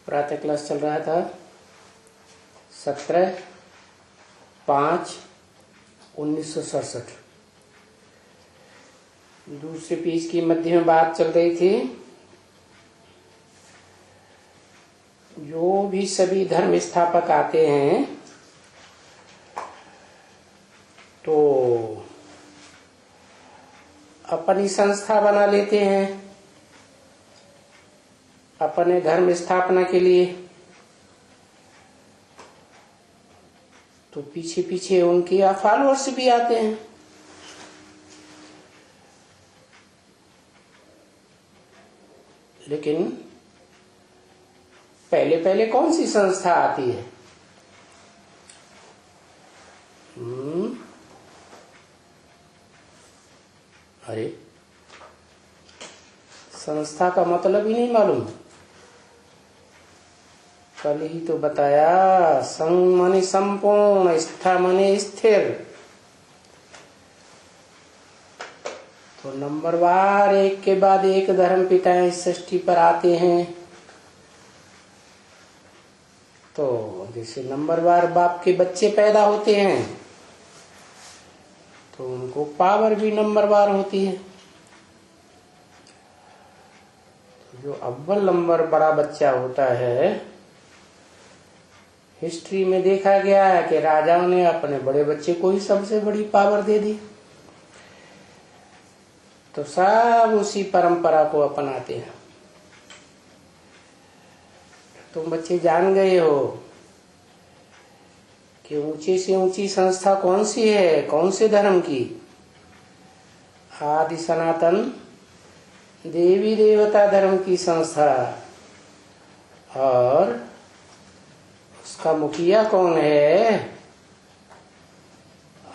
प्रातः क्लास चल रहा था 17/5/1967। दूसरे पेज की मध्य में बात चल रही थी। जो भी सभी धर्म स्थापक आते हैं तो अपनी संस्था बना लेते हैं अपने धर्म स्थापना के लिए। तो पीछे पीछे उनके फॉलोअर्स भी आते हैं। लेकिन पहले पहले कौन सी संस्था आती है? अरे संस्था का मतलब ही नहीं मालूम। कल ही तो बताया, संग माने संपूर्ण, स्था माने स्थिर। तो नंबरवार एक के बाद एक धर्म पिताएं सृष्टि पर आते हैं। तो जैसे नंबरवार बाप के बच्चे पैदा होते हैं तो उनको पावर भी नंबरवार होती है। जो अव्वल नंबर बड़ा बच्चा होता है, हिस्ट्री में देखा गया है कि राजाओं ने अपने बड़े बच्चे को ही सबसे बड़ी पावर दे दी। तो सब उसी परंपरा को अपनाते हैं। तुम बच्चे जान गए हो कि ऊंची से ऊंची संस्था कौन सी है, कौन से धर्म की? आदि सनातन देवी देवता धर्म की संस्था। और उसका मुखिया कौन है?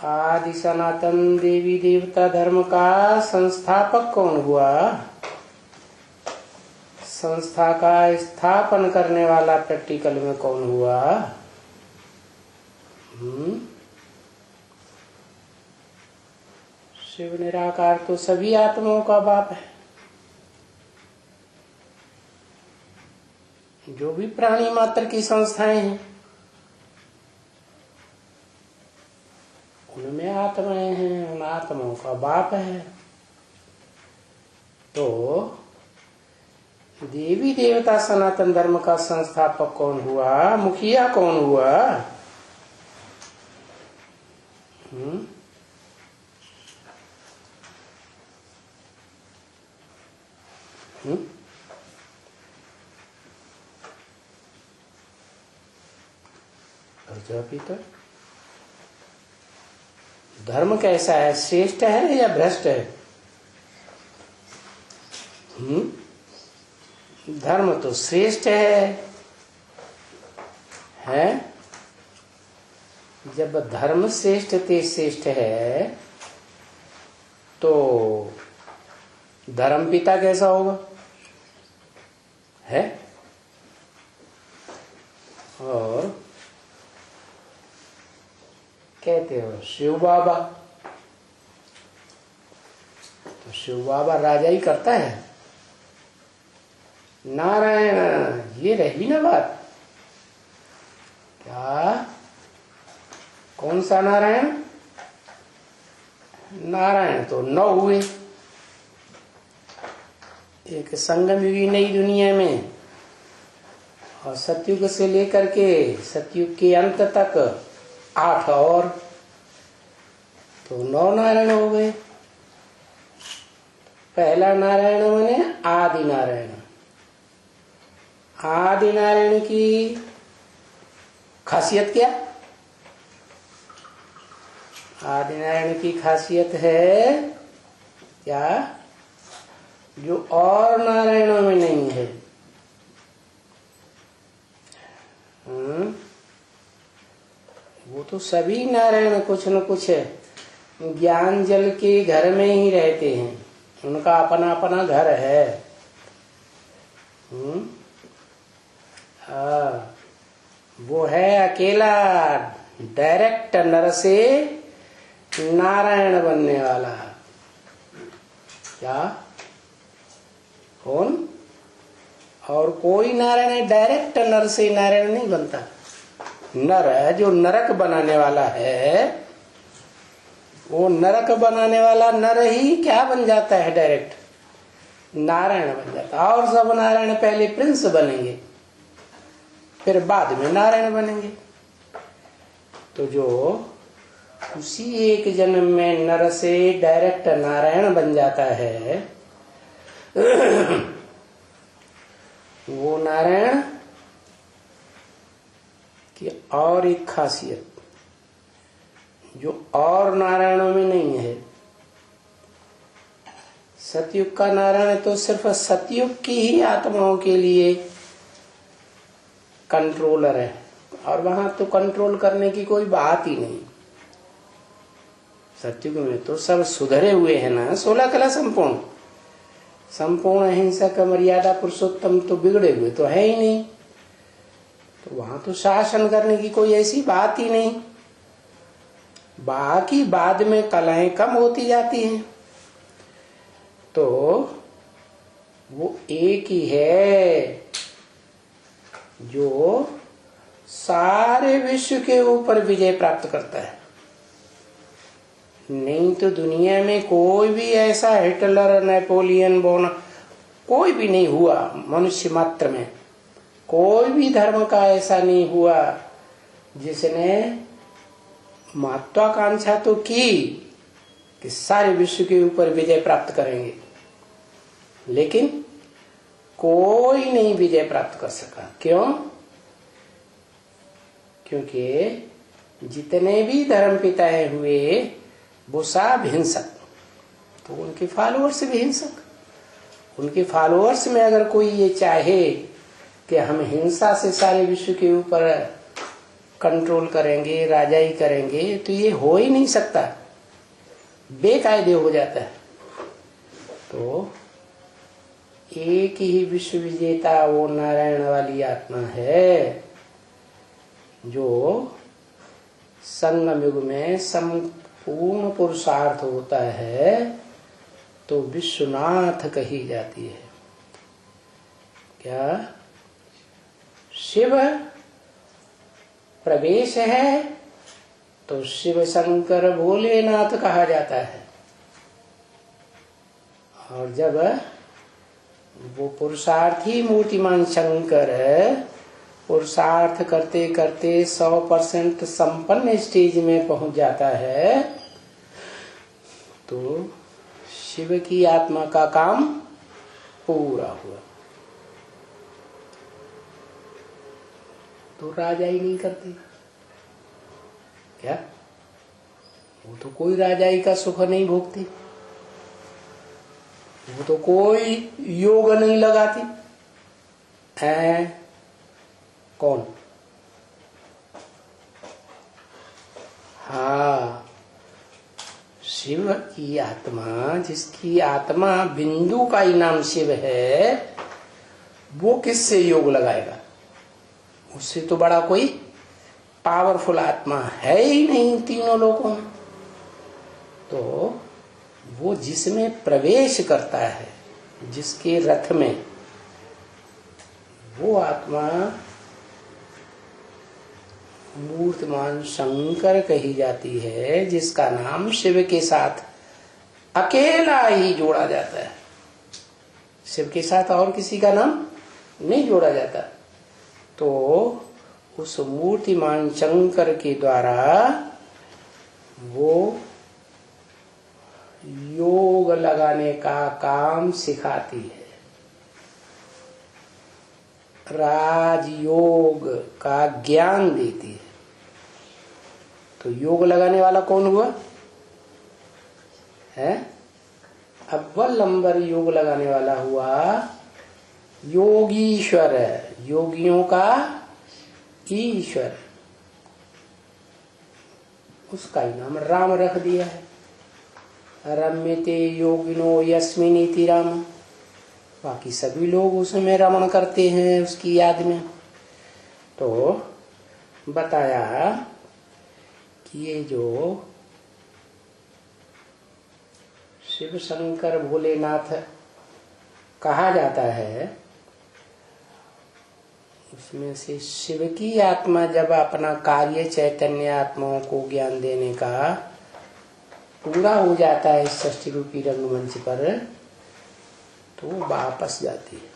आदि सनातन देवी देवता धर्म का संस्थापक कौन हुआ? संस्था का स्थापन करने वाला प्रैक्टिकल में कौन हुआ? शिव निराकार तो सभी आत्माओं का बाप है। जो भी प्राणी मात्र की संस्थाएं हैं उनमें आत्माएं हैं, उन आत्माओं का बाप है। तो देवी देवता सनातन धर्म का संस्थापक कौन हुआ? मुखिया कौन हुआ? भीतर धर्म कैसा है? श्रेष्ठ है या भ्रष्ट है? धर्म तो श्रेष्ठ है। जब धर्म श्रेष्ठ ते श्रेष्ठ है तो धर्म पिता कैसा होगा? है। और कहते हो शिव बाबा, तो शिव बाबा राजा ही करता है। नारायण, ये रही ना बात। क्या? कौन सा नारायण? नारायण तो 9 हुए एक संगम युगी नई दुनिया में, और सतयुग से लेकर के सतयुग के अंत तक 8 और, तो 9 नारायण हो गए। पहला नारायण माने आदि नारायण। आदि नारायण की खासियत क्या? आदि नारायण की खासियत है क्या? जो और नारायणों में नहीं है। वो तो सभी नारायण कुछ न कुछ ज्ञान जल के घर में ही रहते हैं। उनका अपना अपना घर है। वो है अकेला डायरेक्ट नर से नारायण बनने वाला। क्या? कौन? और कोई नारायण है डायरेक्ट नर से नारायण नहीं बनता। नर जो नरक बनाने वाला है, वो नरक बनाने वाला नर ही क्या बन जाता है, डायरेक्ट नारायण बन जाता है। और सब नारायण पहले प्रिंस बनेंगे, फिर बाद में नारायण बनेंगे। तो जो उसी एक जन्म में नर से डायरेक्ट नारायण बन जाता है, वो नारायण की और एक खासियत जो और नारायणों में नहीं है। सतयुग का नारायण तो सिर्फ सतयुग की ही आत्माओं के लिए कंट्रोलर है, और वहां तो कंट्रोल करने की कोई बात ही नहीं। सतयुग में तो सब सुधरे हुए हैं ना, 16 कला संपूर्ण, संपूर्ण अहिंसक मर्यादा पुरुषोत्तम तो बिगड़े हुए तो है ही नहीं। तो वहां तो शासन करने की कोई ऐसी बात ही नहीं। बाकी बाद में कलाएं कम होती जाती हैं, तो वो एक ही है जो सारे विश्व के ऊपर विजय प्राप्त करता है। नहीं तो दुनिया में कोई भी ऐसा हिटलर, नेपोलियन बोना कोई भी नहीं हुआ। मनुष्य मात्र में कोई भी धर्म का ऐसा नहीं हुआ जिसने महत्वाकांक्षा तो की कि सारे विश्व के ऊपर विजय प्राप्त करेंगे, लेकिन कोई नहीं विजय प्राप्त कर सका। क्यों? क्योंकि जितने भी धर्म पिताएं हुए वो सब हिंसक, तो उनके फॉलोअर्स भी हिंसक। उनके फॉलोअर्स में अगर कोई ये चाहे कि हम हिंसा से सारे विश्व के ऊपर कंट्रोल करेंगे, राजाई करेंगे, तो ये हो ही नहीं सकता, बेकायदे हो जाता है। तो एक ही विश्व विजेता वो नारायण वाली आत्मा है जो संगम युग में संपूर्ण पुरुषार्थ होता है, तो विश्वनाथ कही जाती है। क्या शिव प्रवेश है तो शिव शंकर भोलेनाथ कहा जाता है। और जब वो पुरुषार्थी मूर्तिमान शंकर पुरुषार्थ करते करते 100% संपन्न स्टेज में पहुंच जाता है, तो शिव की आत्मा का काम पूरा हुआ। तो राजाई नहीं करती क्या? वो तो कोई राजाई का सुख नहीं भोगती, वो तो कोई योग नहीं लगाती है। कौन? हाँ, शिव की आत्मा, जिसकी आत्मा बिंदु का ही नाम शिव है, वो किससे योग लगाएगा? उससे तो बड़ा कोई पावरफुल आत्मा है ही नहीं तीनों लोकों में। तो वो जिसमें प्रवेश करता है, जिसके रथ में, वो आत्मा मूर्तिमान शंकर कही जाती है, जिसका नाम शिव के साथ अकेला ही जोड़ा जाता है। शिव के साथ और किसी का नाम नहीं जोड़ा जाता। तो उस मूर्तिमान शंकर के द्वारा वो योग लगाने का काम सिखाती है, राजयोग का ज्ञान देती है। तो योग लगाने वाला कौन हुआ है? अव्वल नंबर योग लगाने वाला हुआ योगीश्वर, योगियों का ईश्वर। उसका ही नाम राम रख दिया है। रम्यते योगिनो यस्मिनीति राम। बाकी सभी लोग उसमें रमण करते हैं उसकी याद में। तो बताया कि ये जो शिव शंकर भोलेनाथ कहा जाता है, उसमें से शिव की आत्मा जब अपना कार्य चैतन्य आत्माओं को ज्ञान देने का पूरा हो जाता है षष्ठी रूपी रंगमंच पर, तो वापस जाती है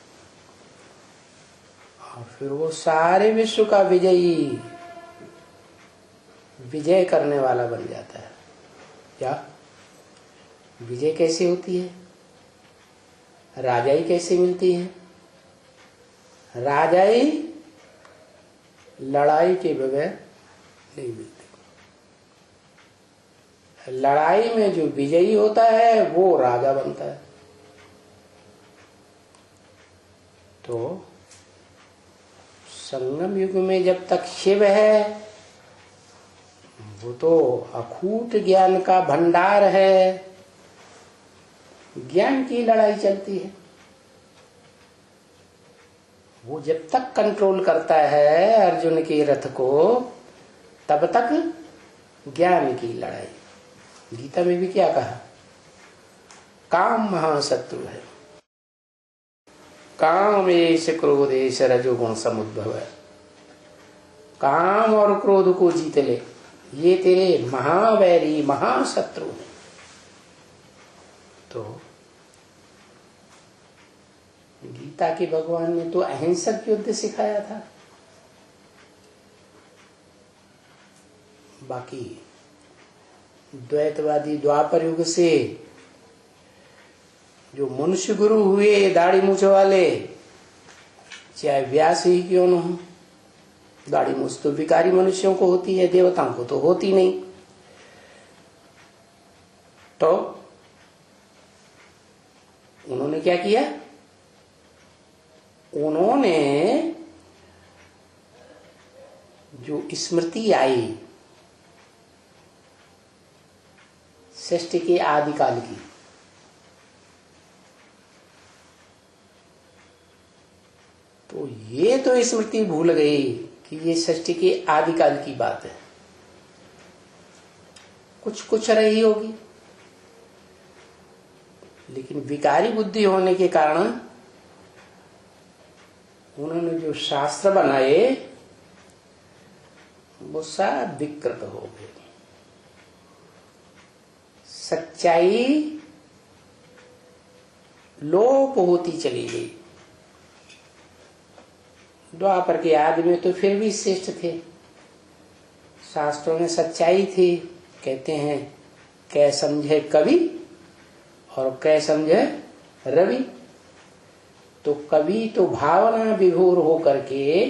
और फिर वो सारे विश्व का विजयी, विजय करने वाला बन जाता है। क्या विजय कैसे होती है? राजाई कैसे मिलती है? राजाई लड़ाई के बगैर नहीं मिलती। लड़ाई में जो विजयी होता है वो राजा बनता है। तो संगम युग में जब तक शिव है, वो तो अखूट ज्ञान का भंडार है, ज्ञान की लड़ाई चलती है। वो जब तक कंट्रोल करता है अर्जुन के रथ को, तब तक ज्ञान की लड़ाई। गीता में भी क्या कहा? काम महाशत्रु है, काम एष क्रोधेश रजोगुण समुद्भव है। काम और क्रोध को जीत ले, ये तेरे महावैरी महाशत्रु है। तो गीता के भगवान ने तो अहिंसक युद्ध सिखाया था। बाकी द्वैतवादी द्वापर युग से जो मनुष्य गुरु हुए दाढ़ी मूछ वाले, चाहे व्यास ही क्यों न हो, दाढ़ी मूछ तो विकारी मनुष्यों को होती है, देवताओं को तो होती नहीं। तो उन्होंने क्या किया? उन्होंने जो स्मृति आई सृष्टि के आदिकाल की, तो ये तो स्मृति भूल गई कि ये सृष्टि के आदिकाल की बात है। कुछ रही होगी, लेकिन विकारी बुद्धि होने के कारण उन्होंने जो शास्त्र बनाए वो सब विकृत हो गए। सच्चाई लोप होती चली गई। द्वापर के आदमी तो फिर भी श्रेष्ठ थे, शास्त्रों में सच्चाई थी। कहते हैं कै समझे कवि और कै समझे रवि। तो कवि तो भावना विभोर हो करके,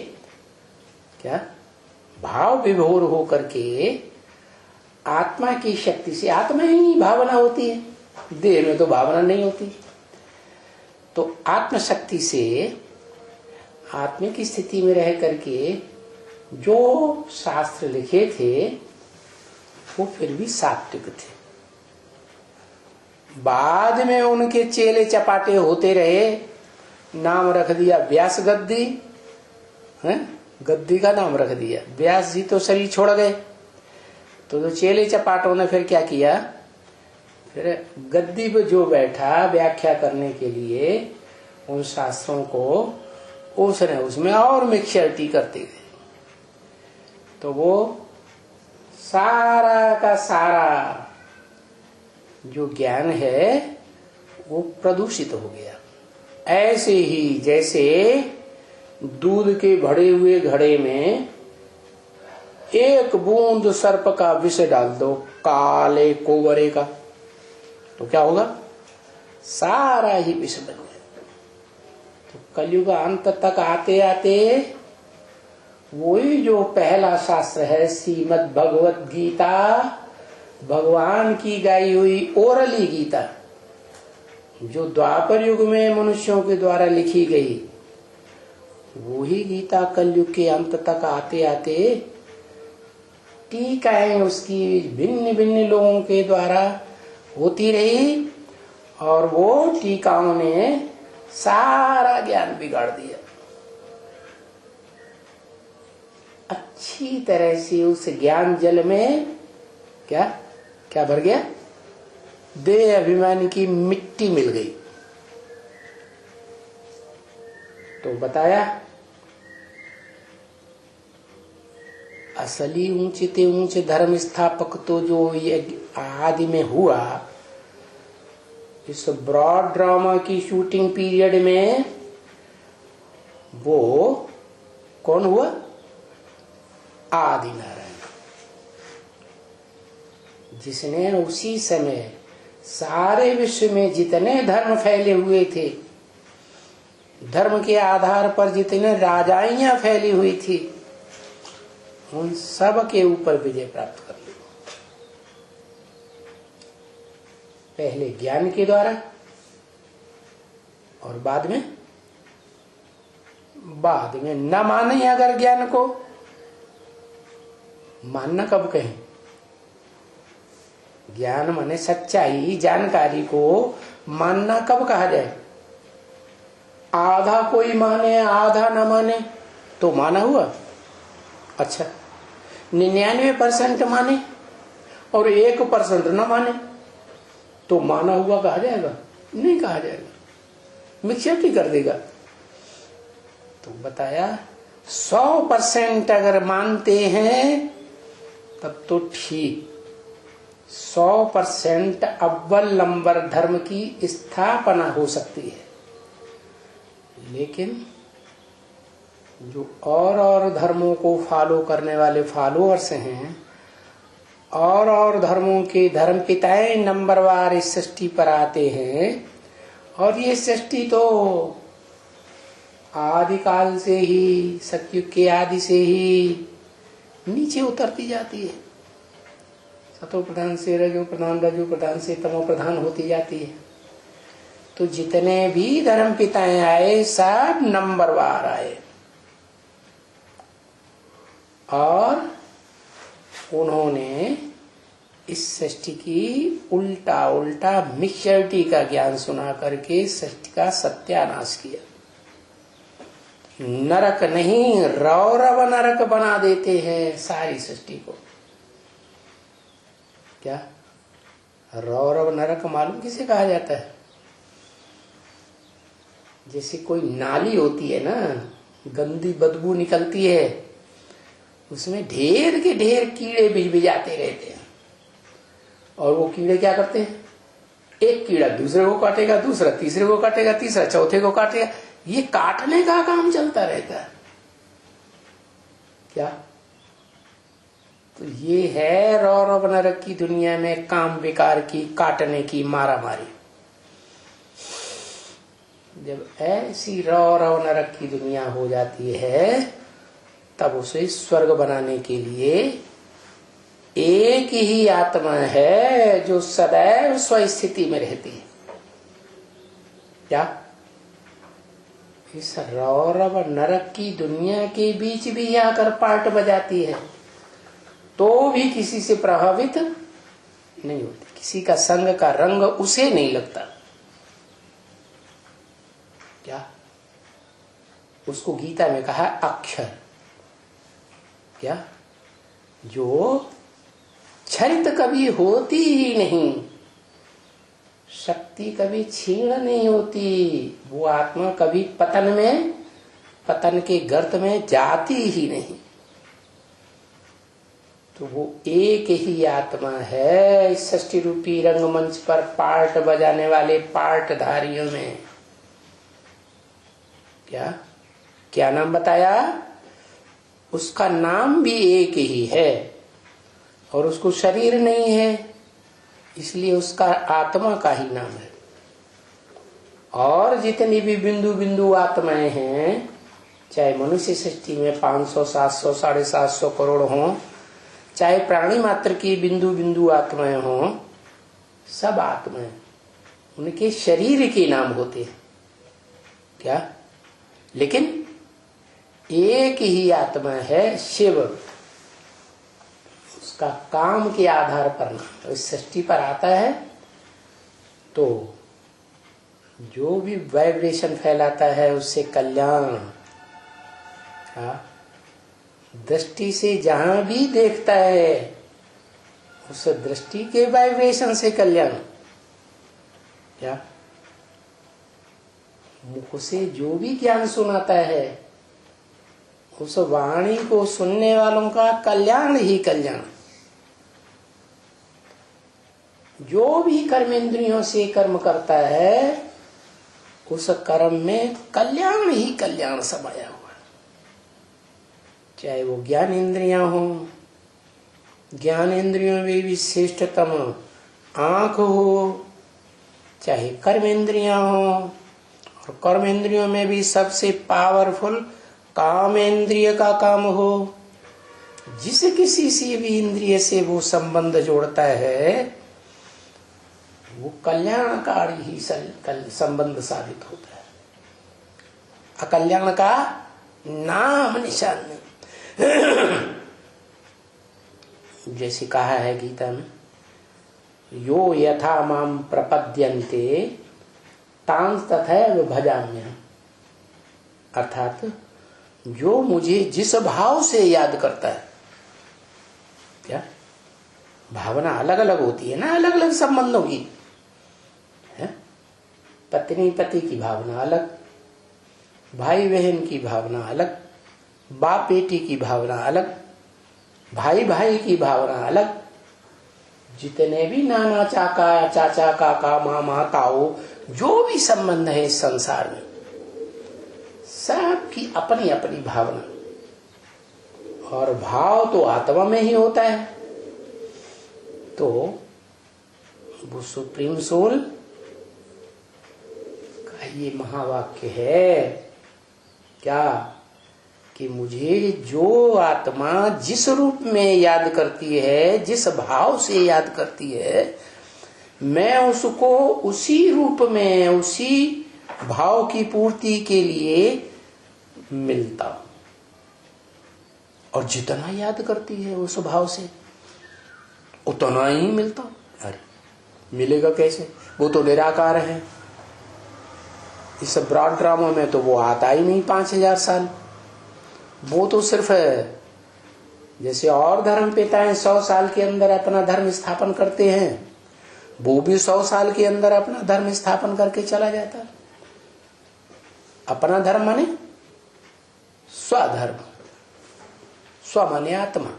क्या भाव विभोर हो करके आत्मा की शक्ति से, आत्मा ही भावना होती है, देह में तो भावना नहीं होती, तो आत्म शक्ति से आत्मिक स्थिति में रह करके जो शास्त्र लिखे थे वो फिर भी सात्विक थे। बाद में उनके चेले चपाटे होते रहे, नाम रख दिया व्यास गद्दी, है गद्दी का नाम रख दिया। व्यास जी तो शरीर छोड़ गए, तो जो चेले चपाटों ने फिर क्या किया, फिर गद्दी पे जो बैठा व्याख्या करने के लिए उन शास्त्रों को, उसने उसमें और मिक्सचरिटी करते गए, तो वो सारा का सारा जो ज्ञान है वो प्रदूषित हो गया। ऐसे ही जैसे दूध के भरे हुए घड़े में एक बूंद सर्प का विष डाल दो, काले कोवरे का, तो क्या होगा? सारा ही विष बन गया। तो कलयुग अंत तक आते आते वही जो पहला शास्त्र है श्रीमद् भगवत गीता, भगवान की गाई हुई ओरली गीता, जो द्वापर युग में मनुष्यों के द्वारा लिखी गई, वही गीता कलयुग के अंत तक आते आते टीकाएं उसकी भिन्न भिन्न लोगों के द्वारा होती रही, और वो टीकाओं ने सारा ज्ञान बिगाड़ दिया। अच्छी तरह से उस ज्ञान जल में क्या क्या भर गया? देह अभिमान की मिट्टी मिल गई। तो बताया असली ऊंचे ते ऊंचे धर्म स्थापक तो जो ये आदि में हुआ, इस ब्रॉड ड्रामा की शूटिंग पीरियड में वो कौन हुआ? आदि नारायण, जिसने उसी समय सारे विश्व में जितने धर्म फैले हुए थे, धर्म के आधार पर जितने राजाइयां फैली हुई थी, उन सब के ऊपर विजय प्राप्त कर ली। पहले ज्ञान के द्वारा और बाद में न माने अगर ज्ञान को, मानना कब कहें? ज्ञान माने सच्चाई, जानकारी को मानना कब कहा जाए? आधा कोई माने आधा न माने तो माना हुआ। अच्छा, 99% माने और 1% न माने तो माना हुआ कहा जाएगा? नहीं कहा जाएगा, मिक्सचर कर देगा। तो बताया 100% अगर मानते हैं तब तो ठीक, 100% अव्वल नंबर धर्म की स्थापना हो सकती है। लेकिन जो और धर्मों को फॉलो करने वाले फॉलोअर्स हैं, और धर्मों के धर्म पिताएं नंबरवार इस सृष्टि पर आते हैं, और ये सृष्टि तो आदिकाल से ही, सतयुग के आदि से ही नीचे उतरती जाती है। सतो प्रधान से रजो प्रधान, रजो प्रधान से तमो प्रधान होती जाती है। तो जितने भी धर्म पिताएं आए सब नंबरवार आए, और उन्होंने इस सृष्टि की उल्टा उल्टा मिक्सचरिटी का ज्ञान सुना करके सृष्टि का सत्यानाश किया। नरक नहीं, रौरव नरक बना देते हैं सारी सृष्टि को। क्या रौरव नरक मालूम किसे कहा जाता है? जैसे कोई नाली होती है ना, गंदी बदबू निकलती है, उसमें ढेर के ढेर कीड़े बिजाते रहते हैं, और वो कीड़े क्या करते हैं? एक कीड़ा दूसरे को काटेगा, दूसरा तीसरे को काटेगा, तीसरा चौथे को काटेगा, ये काटने का काम चलता रहता है। क्या? तो ये है रौरव नरक की दुनिया में काम विकार की, काटने की, मारा मारी। जब ऐसी रौरव नरक की दुनिया हो जाती है, तब उसे स्वर्ग बनाने के लिए एक ही आत्मा है जो सदैव स्वस्थिति में रहती है। क्या? इस रौरव नरक की दुनिया के बीच भी आकर पार्ट बजाती है, तो भी किसी से प्रभावित नहीं होती, किसी का संग का रंग उसे नहीं लगता। क्या? उसको गीता में कहा अक्षर। क्या? जो क्षरित कभी होती ही नहीं, शक्ति कभी छीण नहीं होती, वो आत्मा कभी पतन के गर्त में जाती ही नहीं। तो वो एक ही आत्मा है इस सृष्टि रूपी रंगमंच पर पार्ट बजाने वाले पार्टधारियों में। क्या नाम बताया? उसका नाम भी एक ही है, और उसको शरीर नहीं है, इसलिए उसका आत्मा का ही नाम है। और जितनी भी बिंदु बिंदु आत्माएं हैं, चाहे मनुष्य सृष्टि में 500, 700, 750 करोड़ हों, चाहे प्राणी मात्र की बिंदु बिंदु आत्माएं हों, सब आत्माएं उनके शरीर के नाम होते हैं। क्या? लेकिन एक ही आत्मा है शिव, उसका काम के आधार पर नाम इस सृष्टि पर आता है। तो जो भी वाइब्रेशन फैलाता है उससे कल्याण, दृष्टि से जहां भी देखता है उस दृष्टि के वाइब्रेशन से कल्याण। क्या? मुख से जो भी ज्ञान सुनाता है उस वाणी को सुनने वालों का कल्याण ही कल्याण। जो भी कर्मेंद्रियों से कर्म करता है उस कर्म में कल्याण ही कल्याण समाया हुआ, चाहे वो ज्ञान इंद्रियां हो, ज्ञान इंद्रियों में भी श्रेष्ठतम आंख हो, चाहे कर्मेंद्रियां हो, और कर्मेंद्रियों में भी सबसे पावरफुल कामेंद्रिय का काम हो। जिस किसी से भी इंद्रिय से वो संबंध जोड़ता है वो कल्याणकारी ही संबंध साबित होता है, अकल्याण का नाम निशान नहीं। जैसे कहा है गीता में, यो यथा माम प्रपद्यन्ते तांस तथैव भजाम्यहम्, अर्थात जो मुझे जिस भाव से याद करता है, क्या भावना अलग अलग होती है ना, अलग अलग संबंधों की है। पत्नी पति की भावना अलग, भाई बहन की भावना अलग, बाप बेटी की भावना अलग, भाई भाई की भावना अलग, जितने भी नाना चाका चाचा काका मामा ताऊ जो भी संबंध है इस संसार में, सबकी अपनी अपनी भावना, और भाव तो आत्मा में ही होता है। तो वो सुप्रीम सोल का ये महावाक्य है क्या, कि मुझे जो आत्मा जिस रूप में याद करती है, जिस भाव से याद करती है, मैं उसको उसी रूप में उसी भाव की पूर्ति के लिए मिलता हूं। और जितना याद करती है उस भाव से उतना ही मिलता हूं। अरे मिलेगा कैसे, वो तो निराकार है। इस ब्रॉड ड्रामा में तो वो आता ही नहीं 5000 साल। वो तो सिर्फ जैसे और धर्म पिताएं 100 साल के अंदर अपना धर्म स्थापन करते हैं, वो भी 100 साल के अंदर अपना धर्म स्थापन करके चला जाता। अपना धर्म माने स्वधर्म, स्व माने आत्मा,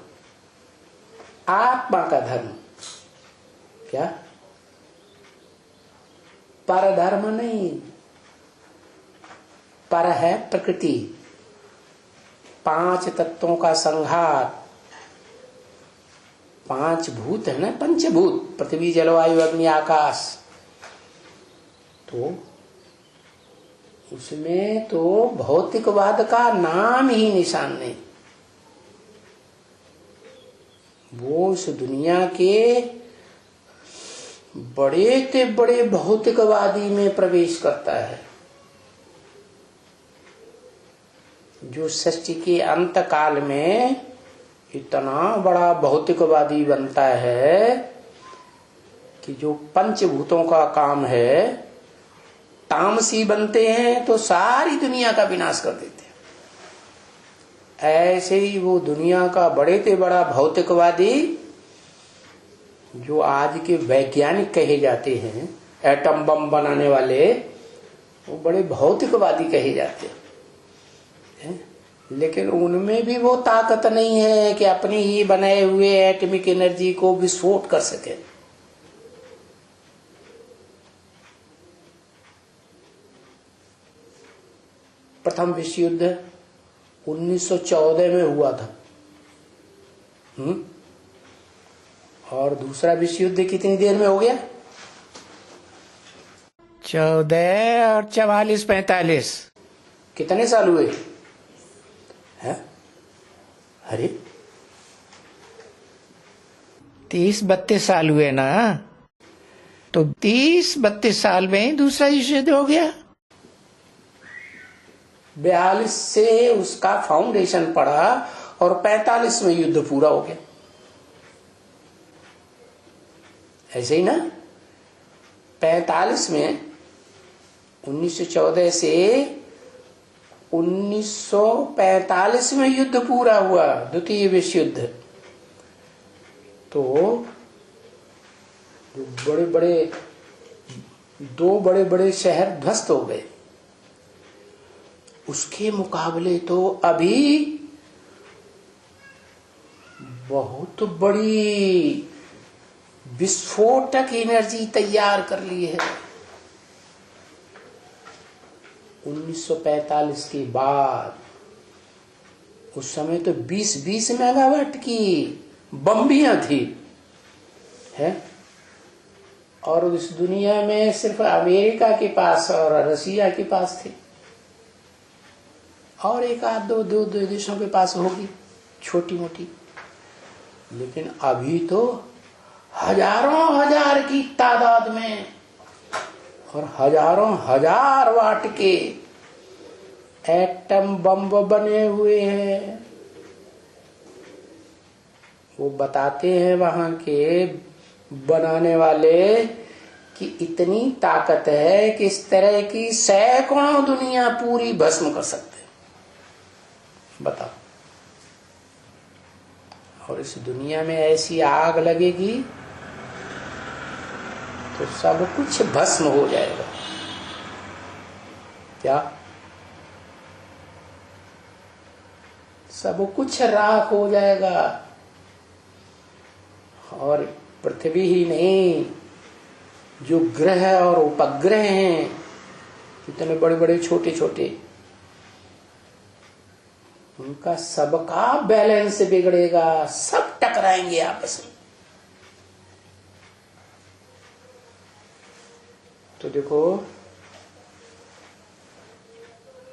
आत्मा का धर्म, क्या पर धर्म नहीं। पर है प्रकृति, 5 तत्वों का संघात, 5 भूत है ना, पंचभूत, पृथ्वी जल वायु अग्नि आकाश। तो उसमें तो भौतिकवाद का नाम ही निशान नहीं। वो इस दुनिया के बड़े से बड़े भौतिकवादी में प्रवेश करता है, जो सृष्टि के अंत काल में इतना बड़ा भौतिकवादी बनता है कि जो पंचभूतों का काम है, तामसी बनते हैं तो सारी दुनिया का विनाश कर देते हैं। ऐसे ही वो दुनिया का बड़े से बड़ा भौतिकवादी, जो आज के वैज्ञानिक कहे जाते हैं, एटम बम बनाने वाले, वो बड़े भौतिकवादी कहे जाते हैं। लेकिन उनमें भी वो ताकत नहीं है कि अपनी ही बनाए हुए एटॉमिक एनर्जी को विस्फोट कर सके। प्रथम विश्व युद्ध 1914 में हुआ था, और दूसरा विश्व युद्ध कितनी देर में हो गया? 14 और 44 45 कितने साल हुए हैं? अरे 30-32 साल हुए ना। तो 30-32 साल में दूसरा विश्व युद्ध हो गया। 42 से उसका फाउंडेशन पड़ा और 45 में युद्ध पूरा हो गया। ऐसे ही ना, 45 में 1914 से 1945 में युद्ध पूरा हुआ, द्वितीय विश्व युद्ध। तो दो बड़े बड़े शहर ध्वस्त हो गए। उसके मुकाबले तो अभी बहुत बड़ी विस्फोटक एनर्जी तैयार कर ली है। 1945 के बाद उस समय तो 20-20 मेगावाट की बम्बियां थी है, और इस दुनिया में सिर्फ अमेरिका के पास और रसिया के पास थे, और एक आध दो देशों के पास होगी छोटी मोटी। लेकिन अभी तो हजारों हजार की तादाद में और हजारों हजार वाट के एटम बम बने हुए हैं। वो बताते हैं वहां के बनाने वाले कि इतनी ताकत है कि इस तरह की सैकड़ों दुनिया पूरी भस्म कर सकते हैं। बताओ, और इस दुनिया में ऐसी आग लगेगी तो सब कुछ भस्म हो जाएगा। क्या? सब कुछ राख हो जाएगा। और पृथ्वी ही नहीं, जो ग्रह और उपग्रह हैं, इतने बड़े बड़े छोटे छोटे, उनका सबका बैलेंस बिगड़ेगा, सब टकराएंगे आपस में। तो देखो,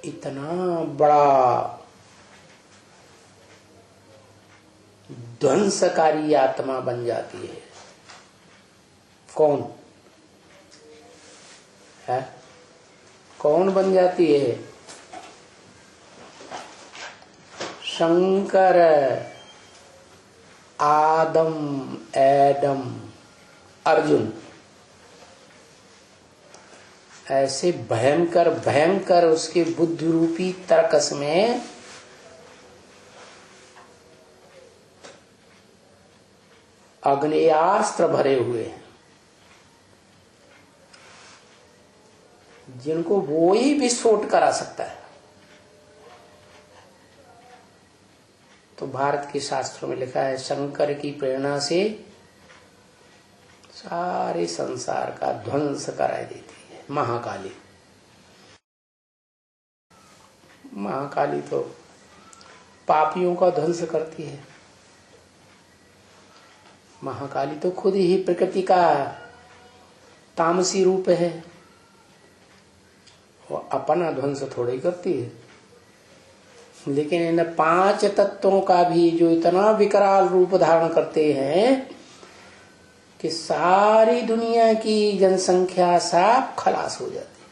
इतना बड़ा ध्वंसकारी आत्मा बन जाती है। कौन है? कौन बन जाती है? शंकर, आदम, एडम, अर्जुन, ऐसे भयंकर भयंकर उसके बुद्धि रूपी तर्कस में अग्नेयास्त्र भरे हुए हैं, जिनको वो ही विस्फोट करा सकता है। तो भारत के शास्त्रों में लिखा है, शंकर की प्रेरणा से सारे संसार का ध्वंस करा देती है महाकाली। महाकाली तो पापियों का ध्वंस करती है। महाकाली तो खुद ही प्रकृति का तामसी रूप है, वो अपना ध्वंस थोड़ा ही करती है। लेकिन इन 5 तत्वों का भी जो इतना विकराल रूप धारण करते हैं कि सारी दुनिया की जनसंख्या सब खलास हो जाती।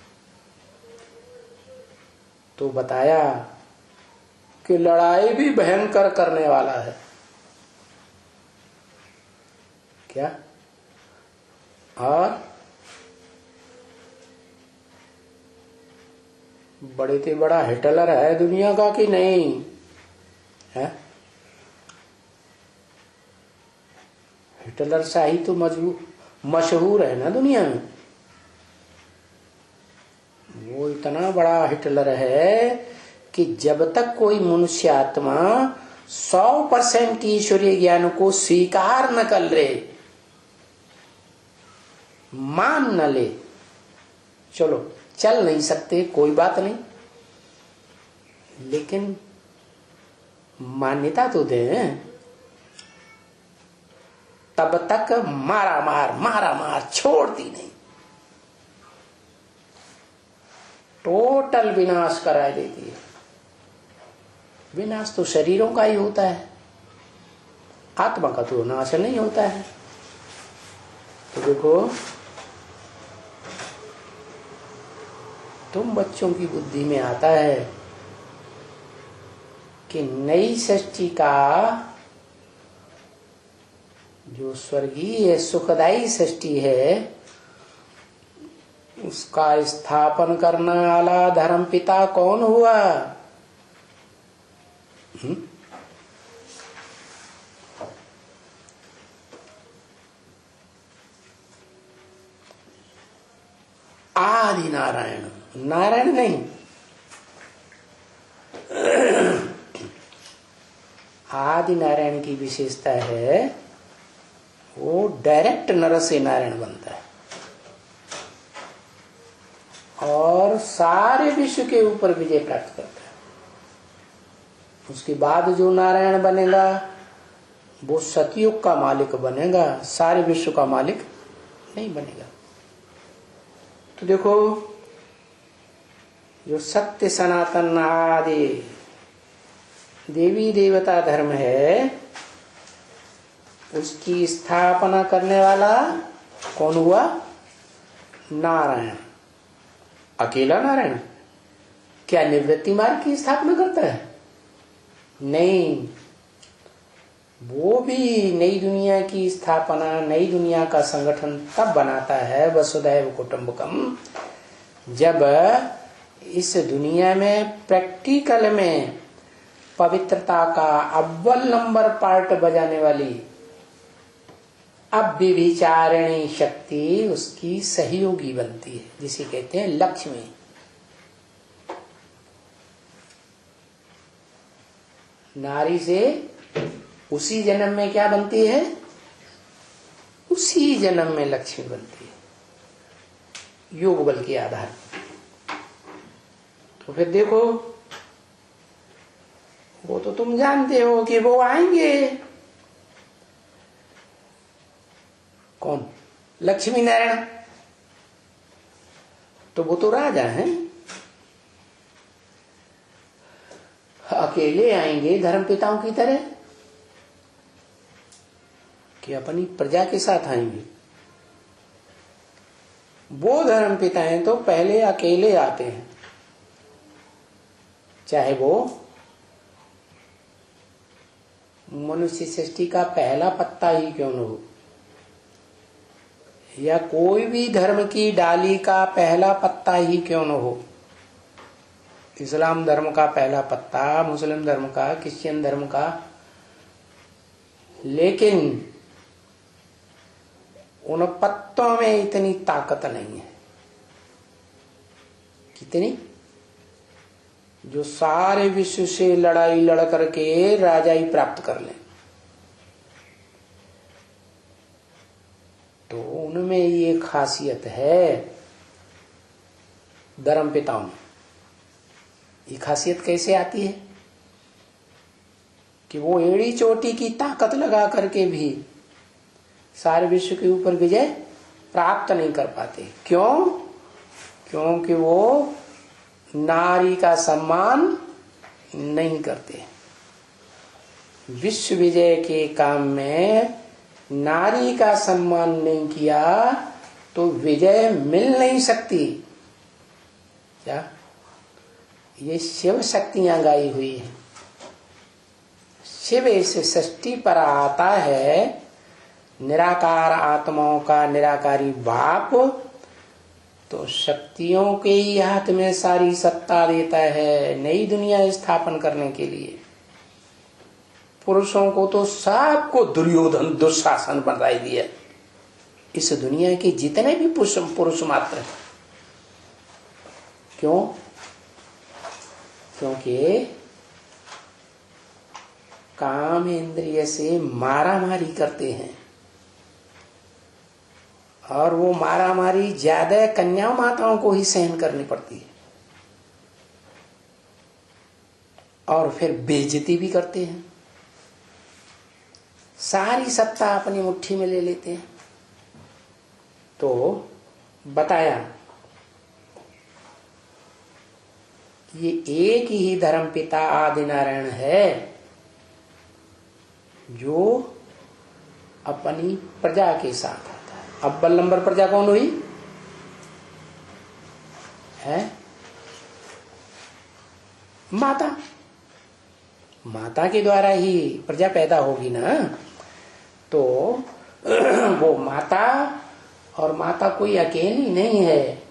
तो बताया कि लड़ाई भी भयंकर करने वाला है। क्या? और बड़े से बड़ा हिटलर है दुनिया का कि नहीं है? हिटलर शाही तो मशहूर है ना दुनिया में। वो इतना बड़ा हिटलर है कि जब तक कोई मनुष्य आत्मा 100% ईश्वरीय ज्ञान को स्वीकार न कर ले, मान न ले, चलो चल नहीं सकते कोई बात नहीं, लेकिन मान्यता तो दें, तब तक मारा मार छोड़ती नहीं, टोटल विनाश करा देती है। विनाश तो शरीरों का ही होता है, आत्मा का तो नाश नहीं होता है। तो देखो, तुम बच्चों की बुद्धि में आता है कि नई सृष्टि का जो स्वर्गीय सुखदायी सृष्टि है, उसका स्थापन करने वाला धर्म पिता कौन हुआ? आदि नारायण, नारायण नहीं, आदि नारायण की विशेषता है, वो डायरेक्ट नर से नारायण बनता है और सारे विश्व के ऊपर विजय प्राप्त करता है। उसके बाद जो नारायण बनेगा वो सतयुग का मालिक बनेगा, सारे विश्व का मालिक नहीं बनेगा। तो देखो, जो सत्य सनातन आदि देवी देवता धर्म है, उसकी स्थापना करने वाला कौन हुआ? नारायण। अकेला नारायण क्या निवृत्ति मार्ग की स्थापना करता है? नहीं, वो भी नई दुनिया की स्थापना, नई दुनिया का संगठन तब बनाता है वसुधैव कुटुंबकम, जब इस दुनिया में प्रैक्टिकल में पवित्रता का अव्वल नंबर पार्ट बजाने वाली अव्यभिचारिणी शक्ति उसकी सहयोगी बनती है, जिसे कहते हैं लक्ष्मी। नारी से उसी जन्म में क्या बनती है? उसी जन्म में लक्ष्मी बनती है, योग बल के आधार पर। तो फिर देखो, वो तो तुम जानते हो कि वो आएंगे। कौन? लक्ष्मी नारायण। तो वो तो राजा हैं, अकेले आएंगे धर्म पिताओं की तरह कि अपनी प्रजा के साथ आएंगे? वो धर्म पिता हैं तो पहले अकेले आते हैं, चाहे वो मनुष्य सृष्टि का पहला पत्ता ही क्यों न हो, या कोई भी धर्म की डाली का पहला पत्ता ही क्यों न हो। इस्लाम धर्म का पहला पत्ता, मुस्लिम धर्म का, क्रिश्चियन धर्म का, लेकिन उन पत्तों में इतनी ताकत नहीं है। कितनी? जो सारे विश्व से लड़ाई लड़ करके राजाई प्राप्त कर लें। तो उनमें ये खासियत है धर्म पिताओं में। ये खासियत कैसे आती है कि वो एड़ी चोटी की ताकत लगा करके भी सारे विश्व के ऊपर विजय प्राप्त नहीं कर पाते। क्यों? क्योंकि वो नारी का सम्मान नहीं करते। विश्व विजय के काम में नारी का सम्मान नहीं किया तो विजय मिल नहीं सकती। क्या? ये शिव शक्तियां गाई हुई है। शिव इस सृष्टि पर आता है, निराकार आत्माओं का निराकारी बाप, तो शक्तियों के ही हाथ में सारी सत्ता देता है नई दुनिया स्थापन करने के लिए। पुरुषों को तो सबको दुर्योधन दुशासन बनाई दिया। इस दुनिया के जितने भी पुरुष मात्र हैं। क्यों? क्योंकि काम इंद्रिय से मारामारी करते हैं, और वो मारामारी ज्यादा कन्या माताओं को ही सहन करनी पड़ती है, और फिर बेइज्जती भी करते हैं, सारी सत्ता अपनी मुट्ठी में ले लेते हैं। तो बताया ये एक ही धर्म पिता आदि नारायण है जो अपनी प्रजा के साथ आता है। अव्वल नंबर प्रजा कौन हुई है? माता। माता के द्वारा ही प्रजा पैदा होगी ना। तो वो माता, और माता कोई अकेली नहीं है,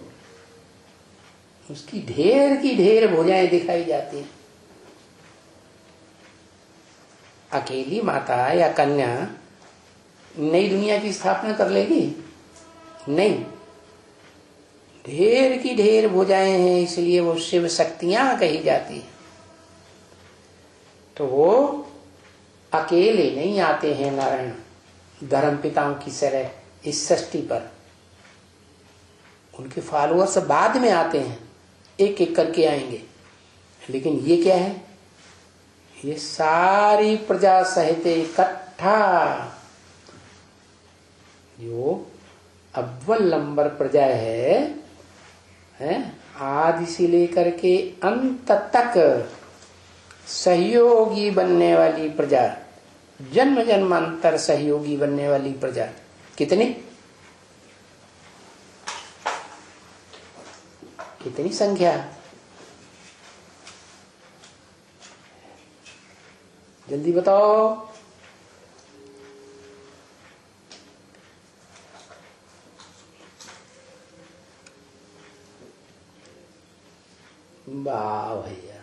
उसकी ढेर की ढेर भुजाएं दिखाई जाती हैं। अकेली माता या कन्या नई दुनिया की स्थापना कर लेगी? नहीं, ढेर की ढेर भुजाएं हैं, इसलिए वो शिव शक्तियां कही जाती है। तो वो अकेले नहीं आते हैं नारायण धर्म पिताओं की तरह इस सृष्टि पर, उनके फॉलोअर्स बाद में आते हैं, एक एक करके आएंगे। लेकिन ये क्या है, ये सारी प्रजा सहित इकट्ठा जो अव्वल नंबर प्रजा है आदि से लेकर के अंत तक सहयोगी बनने वाली प्रजा, जन्म जन्मांतर सहयोगी बनने वाली प्रजा कितनी संख्या, जल्दी बताओ। वाह भैया,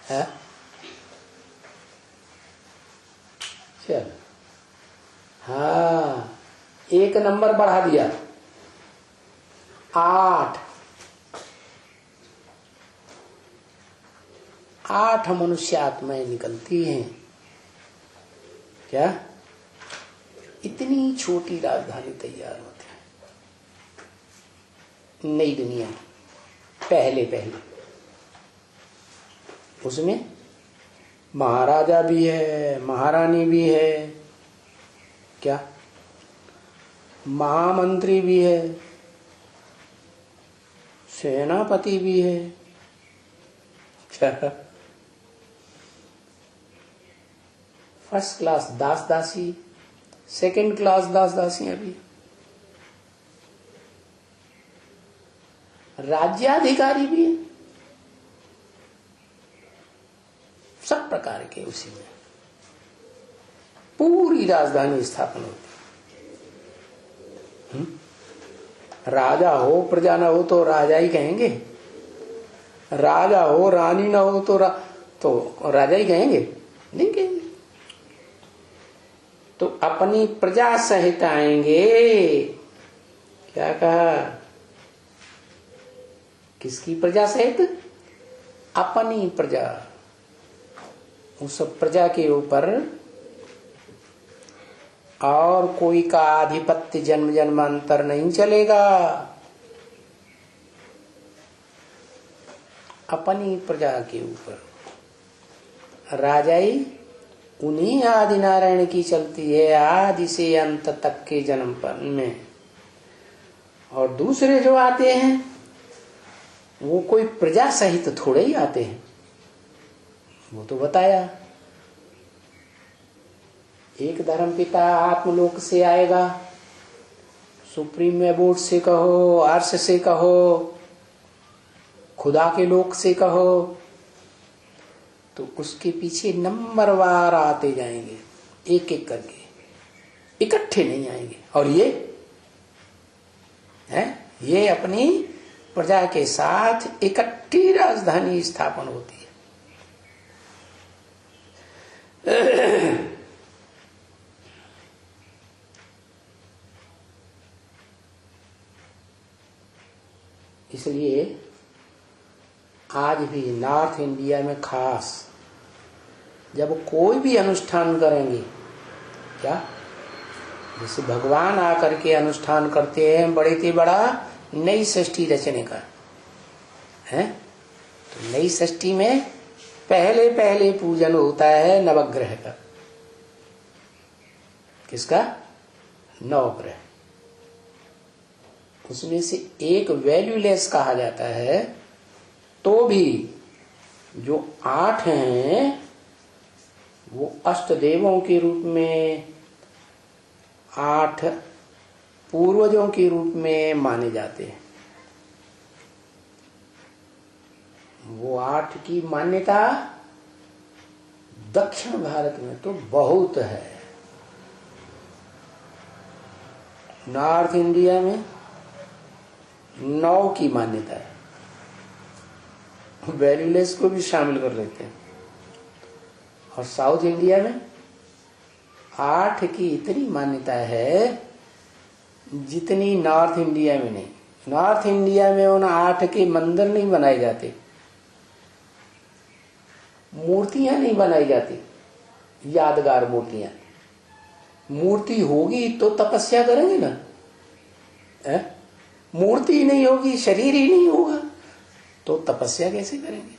है चल, हाँ एक नंबर बढ़ा दिया, 8 मनुष्य आत्माएं निकलती हैं। क्या इतनी छोटी राजधानी तैयार होती है नई दुनिया में, पहले उसमें महाराजा भी है, महारानी भी है, क्या महामंत्री भी है, सेनापति भी है, क्या फर्स्ट क्लास दास दासी, सेकंड क्लास दास दासियां भी, राज्याधिकारी भी है, सब प्रकार के उसी में पूरी राजधानी स्थापन होती। राजा हो प्रजा ना हो तो राजा ही कहेंगे, राजा हो रानी ना हो तो राजा ही कहेंगे, नहीं कहेंगे। तो अपनी प्रजा सहित आएंगे। क्या कहा, किसकी प्रजा सहित, अपनी प्रजा। उस प्रजा के ऊपर और कोई का आधिपत्य जन्म जन्मांतर नहीं चलेगा, अपनी प्रजा के ऊपर राजाई उन्हीं आदि नारायण की चलती है, आदि से अंत तक के जन्म पर में। और दूसरे जो आते हैं वो कोई प्रजा सहित थोड़े ही आते हैं, वो तो बताया। एक धर्मपिता आत्मलोक से आएगा, सुप्रीम एबोर्ड से कहो, अर्श से कहो, खुदा के लोक से कहो, तो उसके पीछे नंबरवार आते जाएंगे, एक एक करके, इकट्ठे नहीं आएंगे। और ये अपनी प्रजा के साथ इकट्ठी राजधानी स्थापन होती है। इसलिए आज भी नॉर्थ इंडिया में खास जब कोई भी अनुष्ठान करेंगे, क्या जैसे भगवान आकर के अनुष्ठान करते हैं बड़े से बड़ा नई सृष्टि रचने का है, तो नई सृष्टि में पहले पूजन होता है नवग्रह का। किसका? नवग्रह। उसमें से एक वैल्यूलेस कहा जाता है, तो भी जो 8 हैं वो अष्ट देवों के रूप में, 8 पूर्वजों के रूप में माने जाते हैं। वो 8 की मान्यता दक्षिण भारत में तो बहुत है। नॉर्थ इंडिया में 9 की मान्यता है, वैल्यूलेस को भी शामिल कर लेते हैं। और साउथ इंडिया में 8 की इतनी मान्यता है जितनी नॉर्थ इंडिया में नहीं। नॉर्थ इंडिया में उन 8 के मंदिर नहीं बनाए जाते, मूर्तियां नहीं बनाई जाती, यादगार मूर्तियां। मूर्ति होगी तो तपस्या करेंगे ना, मूर्ति नहीं होगी, शरीर ही नहीं होगा तो तपस्या कैसे करेंगे?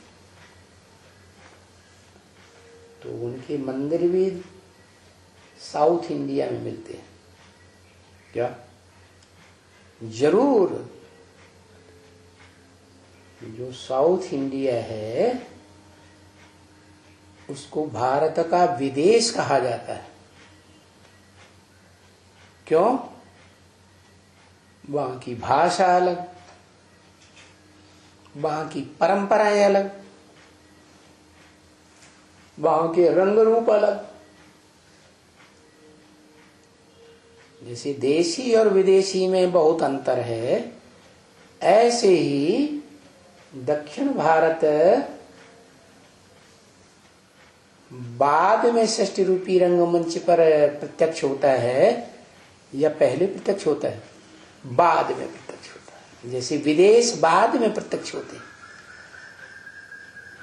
तो उनके मंदिर भी साउथ इंडिया में मिलते हैं क्या? जरूर। जो साउथ इंडिया है उसको भारत का विदेश कहा जाता है। क्यों? वहां की भाषा अलग, वहां की परंपराएं अलग, वहां के रंग रूप अलग। जैसे देशी और विदेशी में बहुत अंतर है, ऐसे ही दक्षिण भारत बाद में षष्ठी रूपी रंगमंच पर प्रत्यक्ष होता है या पहले प्रत्यक्ष होता है? बाद में प्रत्यक्ष होता है। जैसे विदेश बाद में प्रत्यक्ष होते हैं।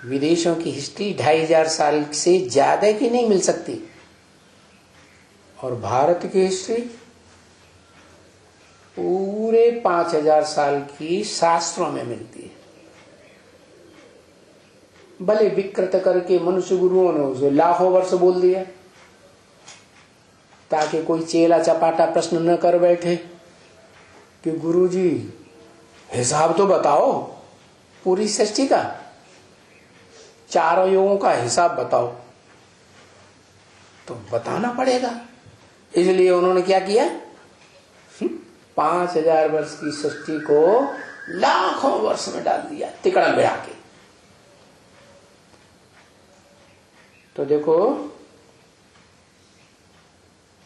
विदेशों की हिस्ट्री 2500 साल से ज्यादा की नहीं मिल सकती, और भारत की हिस्ट्री पूरे 5000 साल की शास्त्रों में मिलती है। भले विकृत करके मनुष्य गुरुओं ने उसे लाखों वर्ष बोल दिया ताकि कोई चेला चपाटा प्रश्न न कर बैठे कि गुरुजी हिसाब तो बताओ पूरी सृष्टि का, चारों युगों का हिसाब बताओ। तो बताना पड़ेगा, इसलिए उन्होंने क्या किया? 5000 वर्ष की सृष्टि को लाखों वर्ष में डाल दिया, तिकड़ा भिड़ा के। तो देखो,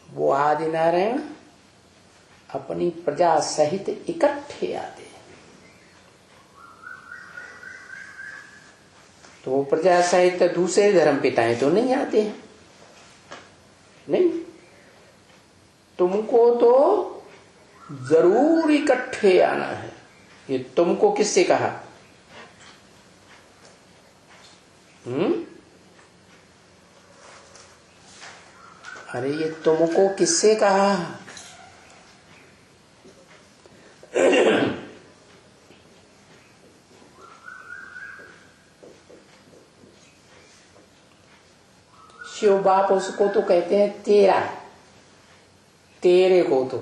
वो आदि नारायण अपनी प्रजा सहित इकट्ठे आते हैं। तो वो प्रजा सहित दूसरे धर्म पिताएं तो नहीं आते हैं, नहीं। तुमको तो जरूर इकट्ठे आना है। ये तुमको किससे कहा? अरे ये तुमको किससे कहा? शिव बाप उसको तो कहते हैं तेरा, तेरे को तो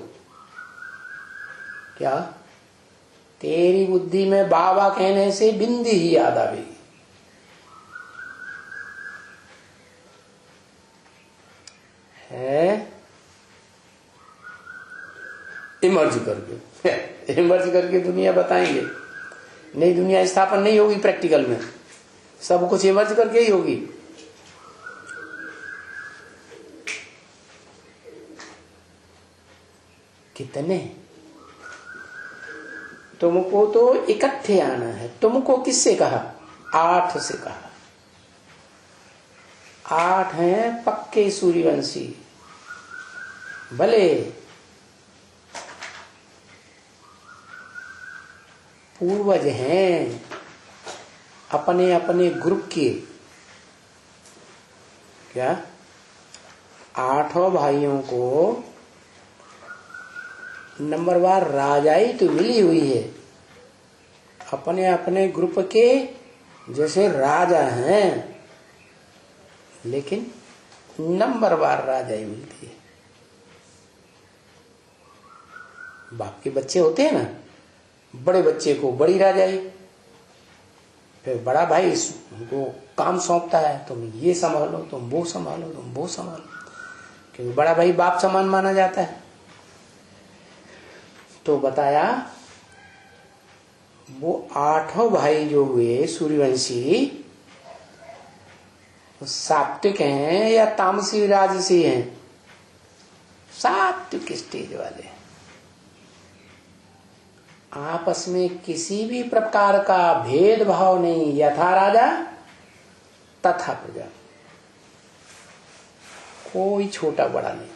क्या, तेरी बुद्धि में बाबा कहने से बिंदी ही याद आवेगी। है इमर्ज करके इमर्ज करके दुनिया बताएंगे। नई दुनिया स्थापन नहीं होगी प्रैक्टिकल में, सब कुछ इमर्ज करके ही होगी। कितने? तुमको तो इकट्ठे आना है। तुमको किससे कहा? 8 से कहा। 8 हैं पक्के सूर्यवंशी, भले पूर्वज हैं अपने अपने ग्रुप के। क्या 8 भाइयों को नंबरवार राजाई तो मिली हुई है, अपने अपने ग्रुप के जैसे राजा हैं, लेकिन नंबरवार राजाई मिलती है। बाप के बच्चे होते हैं ना, बड़े बच्चे को बड़ी राजाई, फिर बड़ा भाई उनको काम सौंपता है, तुम ये संभालो, तुम वो संभालो, तुम वो संभालो, क्योंकि बड़ा भाई बाप समान माना जाता है। तो बताया वो 8 भाई जो हुए सूर्यवंशी, सात्विक हैं या तामसी राजसी हैं? सात्विक स्टेज वाले। आपस में किसी भी प्रकार का भेदभाव नहीं, यथा राजा तथा प्रजा, कोई छोटा बड़ा नहीं।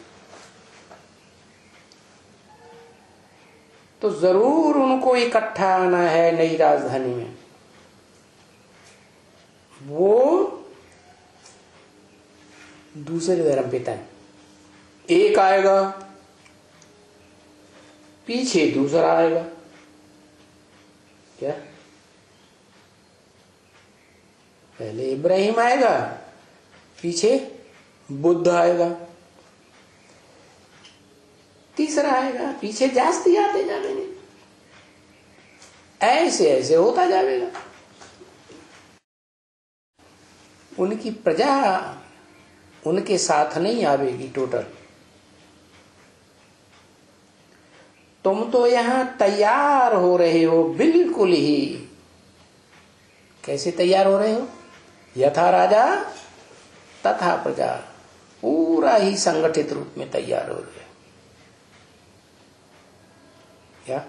तो जरूर उनको इकट्ठा आना है नई राजधानी में। वो दूसरे धर्म पिता है, एक आएगा पीछे दूसरा आएगा। क्या? पहले इब्राहिम आएगा, पीछे बुद्ध आएगा, तीसरा आएगा, पीछे जास्ती आते जाएंगे, ऐसे ऐसे होता जाएगा। उनकी प्रजा उनके साथ नहीं आवेगी टोटल। तुम तो यहां तैयार हो रहे हो बिल्कुल ही। कैसे तैयार हो रहे हो? यथा राजा तथा प्रजा, पूरा ही संगठित रूप में तैयार हो रहे हो। क्या?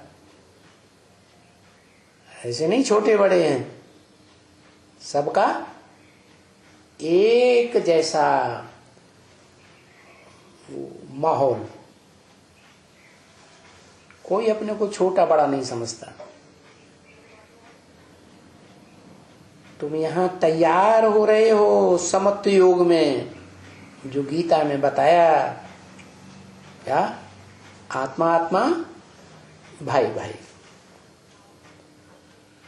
ऐसे नहीं छोटे बड़े हैं, सबका एक जैसा माहौल, कोई अपने को छोटा बड़ा नहीं समझता। तुम यहां तैयार हो रहे हो समत्व योग में, जो गीता में बताया। क्या? आत्मा आत्मा, भाई भाई,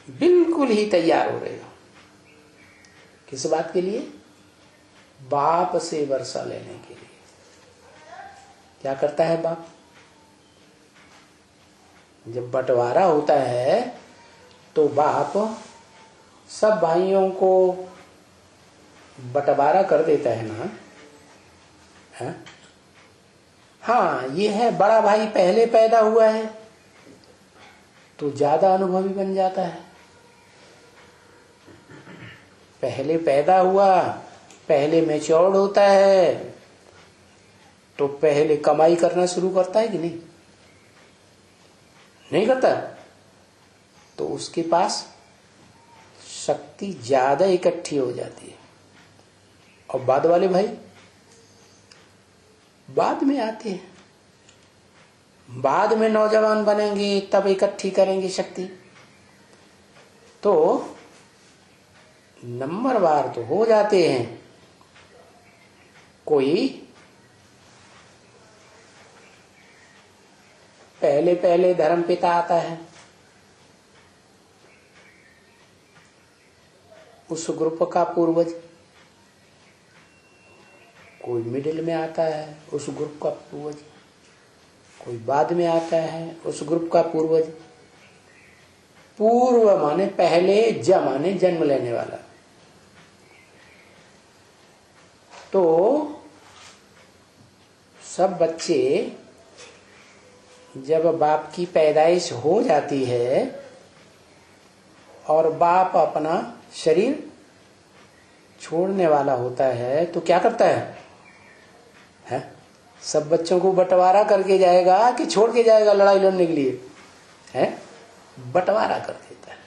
बिल्कुल ही तैयार हो रहे हो। किस बात के लिए? बाप से वर्षा लेने के लिए। क्या करता है बाप? जब बंटवारा होता है तो बाप सब भाइयों को बंटवारा कर देता है ना। है? हाँ, ये है बड़ा भाई पहले पैदा हुआ है तो ज्यादा अनुभवी बन जाता है। पहले पैदा हुआ, पहले मैच्योर्ड होता है तो पहले कमाई करना शुरू करता है कि नहीं? नहीं करता। तो उसके पास शक्ति ज्यादा इकट्ठी हो जाती है। और बाद वाले भाई बाद में आते हैं, बाद में नौजवान बनेंगे तब इकट्ठी करेंगे शक्ति। तो नंबरवार तो हो जाते हैं। कोई पहले पहले धर्म पिता आता है, उस ग्रुप का पूर्वज। कोई मिडिल में आता है, उस ग्रुप का पूर्वज। कोई बाद में आता है, उस ग्रुप का पूर्वज। पूर्व माने पहले, ज माने जन्म लेने वाला। तो सब बच्चे जब बाप की पैदाइश हो जाती है और बाप अपना शरीर छोड़ने वाला होता है तो क्या करता है? सब बच्चों को बंटवारा करके जाएगा कि छोड़ के जाएगा लड़ाई लड़ने के लिए? है? बंटवारा कर देता है।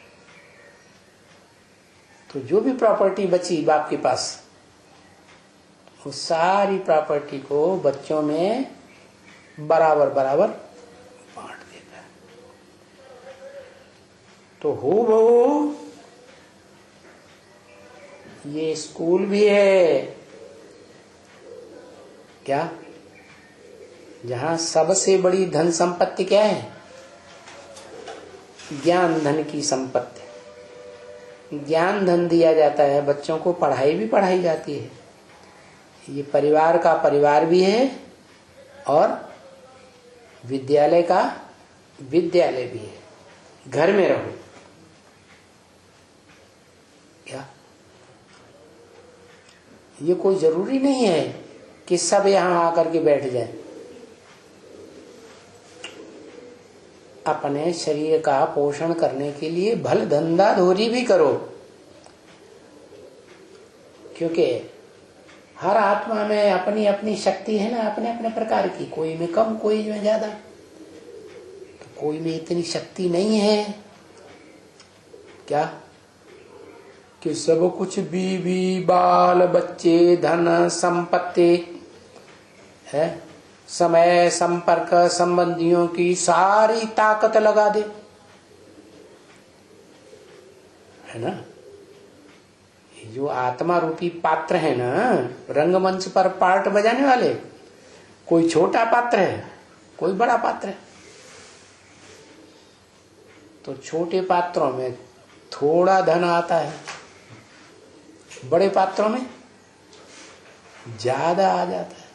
तो जो भी प्रॉपर्टी बची बाप के पास, वो सारी प्रॉपर्टी को बच्चों में बराबर बराबर बांट देता है। तो हो बहु ये स्कूल भी है। क्या? जहां सबसे बड़ी धन संपत्ति क्या है? ज्ञान धन की संपत्ति। ज्ञान धन दिया जाता है बच्चों को, पढ़ाई भी पढ़ाई जाती है। ये परिवार का परिवार भी है और विद्यालय का विद्यालय भी है। घर में रहो। क्या? ये कोई जरूरी नहीं है कि सब यहां आकर के बैठ जाए। अपने शरीर का पोषण करने के लिए भल धंधा धोरी भी करो, क्योंकि हर आत्मा में अपनी अपनी शक्ति है ना, अपने अपने प्रकार की। कोई में कम, कोई में ज्यादा। तो कोई में इतनी शक्ति नहीं है क्या कि सब कुछ बीवी बाल बच्चे धन संपत्ति है समय संपर्क संबंधियों की सारी ताकत लगा दे, है ना। ये जो आत्मा रूपी पात्र है ना, रंगमंच पर पार्ट बजाने वाले, कोई छोटा पात्र है, कोई बड़ा पात्र है। तो छोटे पात्रों में थोड़ा धन आता है, बड़े पात्रों में ज्यादा आ जाता है।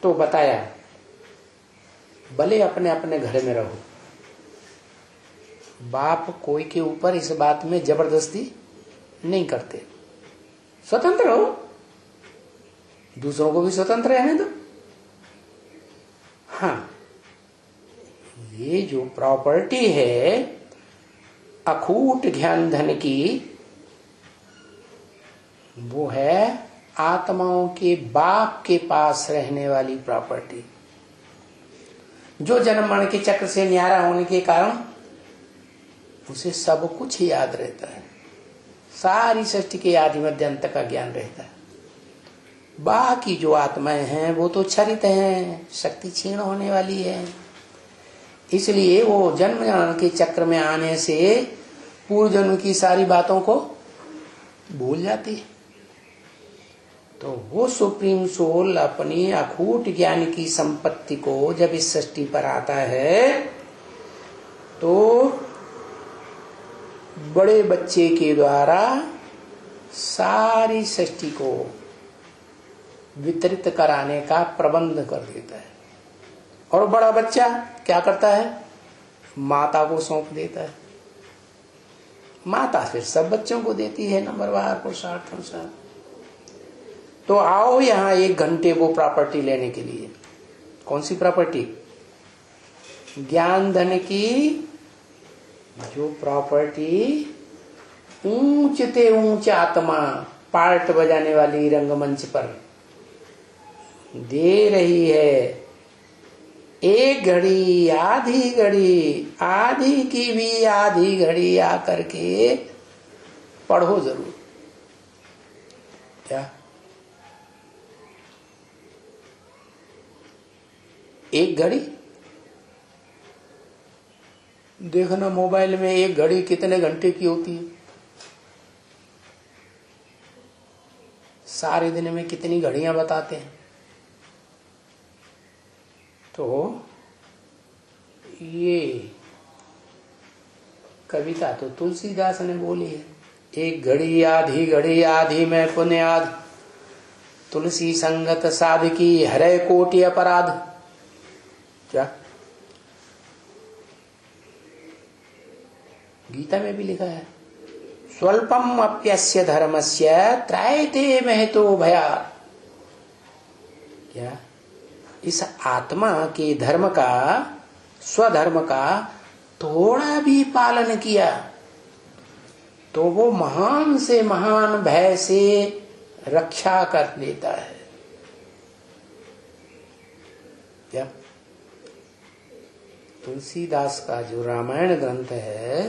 तो बताया, भले अपने अपने घर में रहो, बाप कोई के ऊपर इस बात में जबरदस्ती नहीं करते, स्वतंत्र हो, दूसरों को भी स्वतंत्र रहने दो। हाँ, ये जो प्रॉपर्टी है अखूट ज्ञान धन की, वो है आत्माओं के बाप के पास रहने वाली प्रॉपर्टी, जो जन्म मरण के चक्र से न्यारा होने के कारण उसे सब कुछ याद रहता है, सारी सृष्टि के आदि मध्य अंत का ज्ञान रहता है। बाकी जो आत्माएं हैं वो तो क्षरित हैं, शक्ति क्षीण होने वाली है, इसलिए वो जन्म मरण के चक्र में आने से पूर्व जन्म की सारी बातों को भूल जाती है। तो वो सुप्रीम सोल अपनी अखूट ज्ञान की संपत्ति को जब इस सृष्टि पर आता है तो बड़े बच्चे के द्वारा सारी सृष्टि को वितरित कराने का प्रबंध कर देता है। और बड़ा बच्चा क्या करता है, माता को सौंप देता है। माता फिर सब बच्चों को देती है नंबरवार पुरुषार्थानुसार। तो आओ यहाँ 1 घंटे वो प्रॉपर्टी लेने के लिए। कौन सी प्रॉपर्टी? ज्ञान धन की जो प्रॉपर्टी ऊंचते ऊंच आत्मा पार्ट बजाने वाली रंगमंच पर दे रही है। 1 घड़ी, आधी घड़ी, आधी की भी आधी घड़ी आकर के पढ़ो जरूर। क्या 1 घड़ी? देखना मोबाइल में 1 घड़ी कितने घंटे की होती है, सारे दिन में कितनी घड़ियां बताते हैं। तो ये कविता तो तुलसीदास ने बोली है, 1 घड़ी आधी घड़ी आधी में पुण्याद, तुलसी संगत साधकी हरे कोटि अपराध। क्या गीता में भी लिखा है, स्वल्पम अप्यस्य धर्मस्य त्रायते महतो भयात्। क्या इस आत्मा के धर्म का, स्वधर्म का थोड़ा भी पालन किया तो वो महान से महान भय से रक्षा कर लेता है। क्या तुलसीदास का जो रामायण ग्रंथ है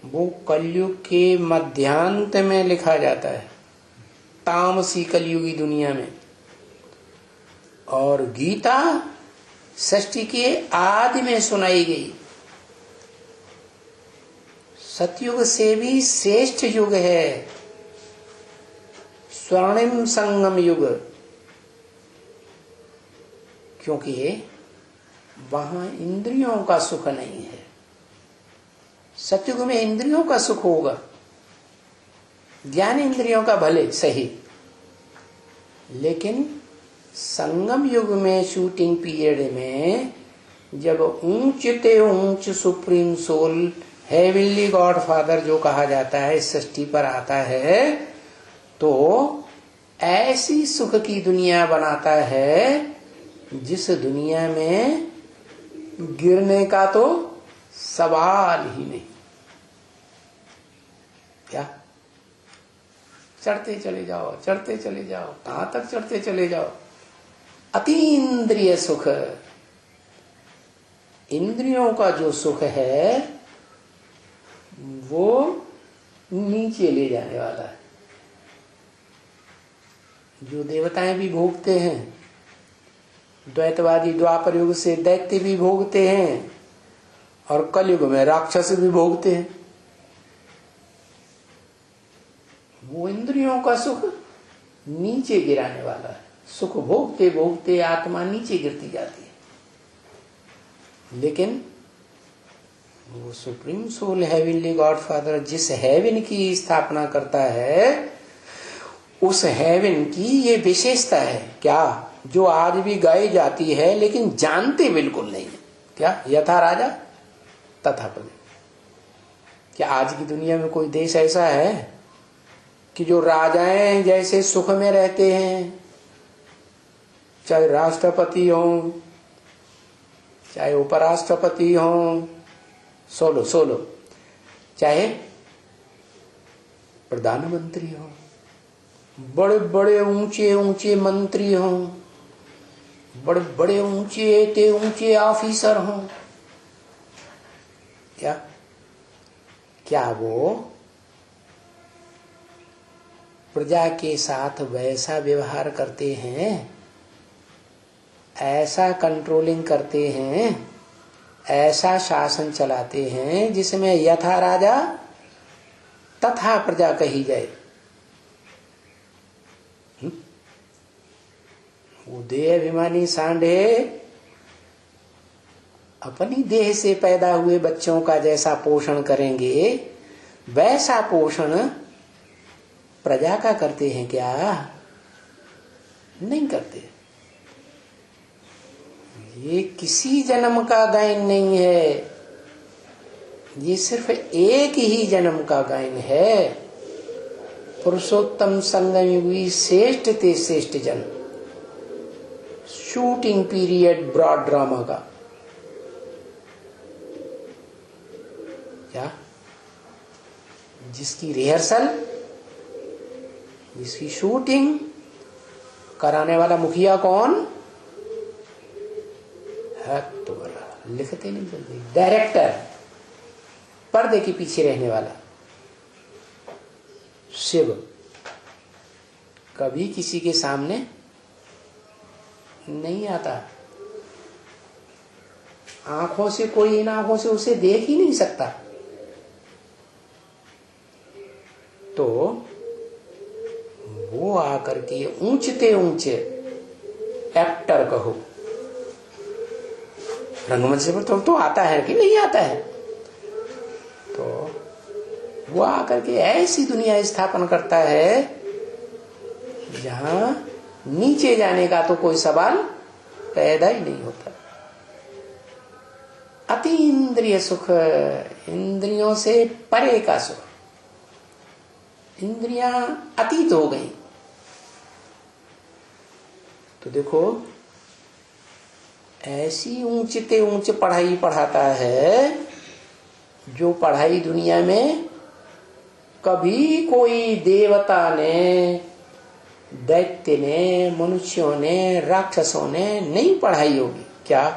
वो कलयुग के मध्यांत में लिखा जाता है, तामसी कलयुगी दुनिया में। और गीता सृष्टि के आदि में सुनाई गई। सतयुग से भी श्रेष्ठ युग है स्वर्णिम संगम युग, क्योंकि वहां इंद्रियों का सुख नहीं है। सतयुग में इंद्रियों का सुख होगा, ज्ञान इंद्रियों का भले सही, लेकिन संगम युग में शूटिंग पीरियड में जब ऊंचते ऊंच supreme soul heavenly God father जो कहा जाता है इस सृष्टि पर आता है तो ऐसी सुख की दुनिया बनाता है जिस दुनिया में गिरने का तो सवाल ही नहीं। क्या चढ़ते चले जाओ, चढ़ते चले जाओ, कहां तक चढ़ते चले जाओ। अतीन्द्रिय सुख, इंद्रियों का जो सुख है वो नीचे ले जाने वाला है। जो देवताएं भी भोगते हैं द्वैतवादी द्वापर युग से दैत्य भी भोगते हैं और कलयुग में राक्षस भी भोगते हैं। वो इंद्रियों का सुख नीचे गिराने वाला है। सुख भोगते भोगते आत्मा नीचे गिरती जाती है। लेकिन वो supreme soul heavenly God father जिस हेवन की स्थापना करता है, उस हेवन की ये विशेषता है क्या, जो आज भी गाई जाती है लेकिन जानते बिल्कुल नहीं है। क्या? यथा राजा तथा प्रजा। क्या आज की दुनिया में कोई देश ऐसा है कि जो राजाएं जैसे सुख में रहते हैं, चाहे राष्ट्रपति हो, चाहे उपराष्ट्रपति हो, सोलो, चाहे प्रधानमंत्री हो, बड़े बड़े ऊंचे ऊंचे मंत्री हो, बड़े बड़े ऊंचे ऑफिसर हो, क्या वो प्रजा के साथ वैसा व्यवहार करते हैं, ऐसा कंट्रोलिंग करते हैं, ऐसा शासन चलाते हैं जिसमें यथा राजा तथा प्रजा कही जाए? वो देह अभिमानी सांडे अपनी देह से पैदा हुए बच्चों का जैसा पोषण करेंगे, वैसा पोषण प्रजा का करते हैं क्या? नहीं करते। ये किसी जन्म का गायन नहीं है, ये सिर्फ एक ही जन्म का गायन है। पुरुषोत्तम संगम युगी श्रेष्ठ ते श्रेष्ठ जन, शूटिंग पीरियड ब्रॉड ड्रामा का। क्या? जिसकी रिहर्सल, जिसकी शूटिंग कराने वाला मुखिया कौन है? तो लिखते नहीं जल्दी, डायरेक्टर, पर्दे के पीछे रहने वाला शिव कभी किसी के सामने नहीं आता। आंखों से कोई इन आंखों से उसे देख ही नहीं सकता। तो वो आकर के ऊंचते ऊंचे एक्टर कहो, रंगमंच पर तो आता है कि नहीं आता है, तो वो आकर के ऐसी दुनिया स्थापन करता है जहां नीचे जाने का तो कोई सवाल पैदा ही नहीं होता। अति इंद्रिय सुख, इंद्रियों से परे का सुख, इंद्रियां अतीत हो गई। तो देखो ऐसी ऊंचते ऊंच पढ़ाई पढ़ाता है, जो पढ़ाई दुनिया में कभी कोई देवता ने, दैत्य ने, मनुष्यों ने, राक्षसों ने नहीं पढ़ाई होगी। क्या?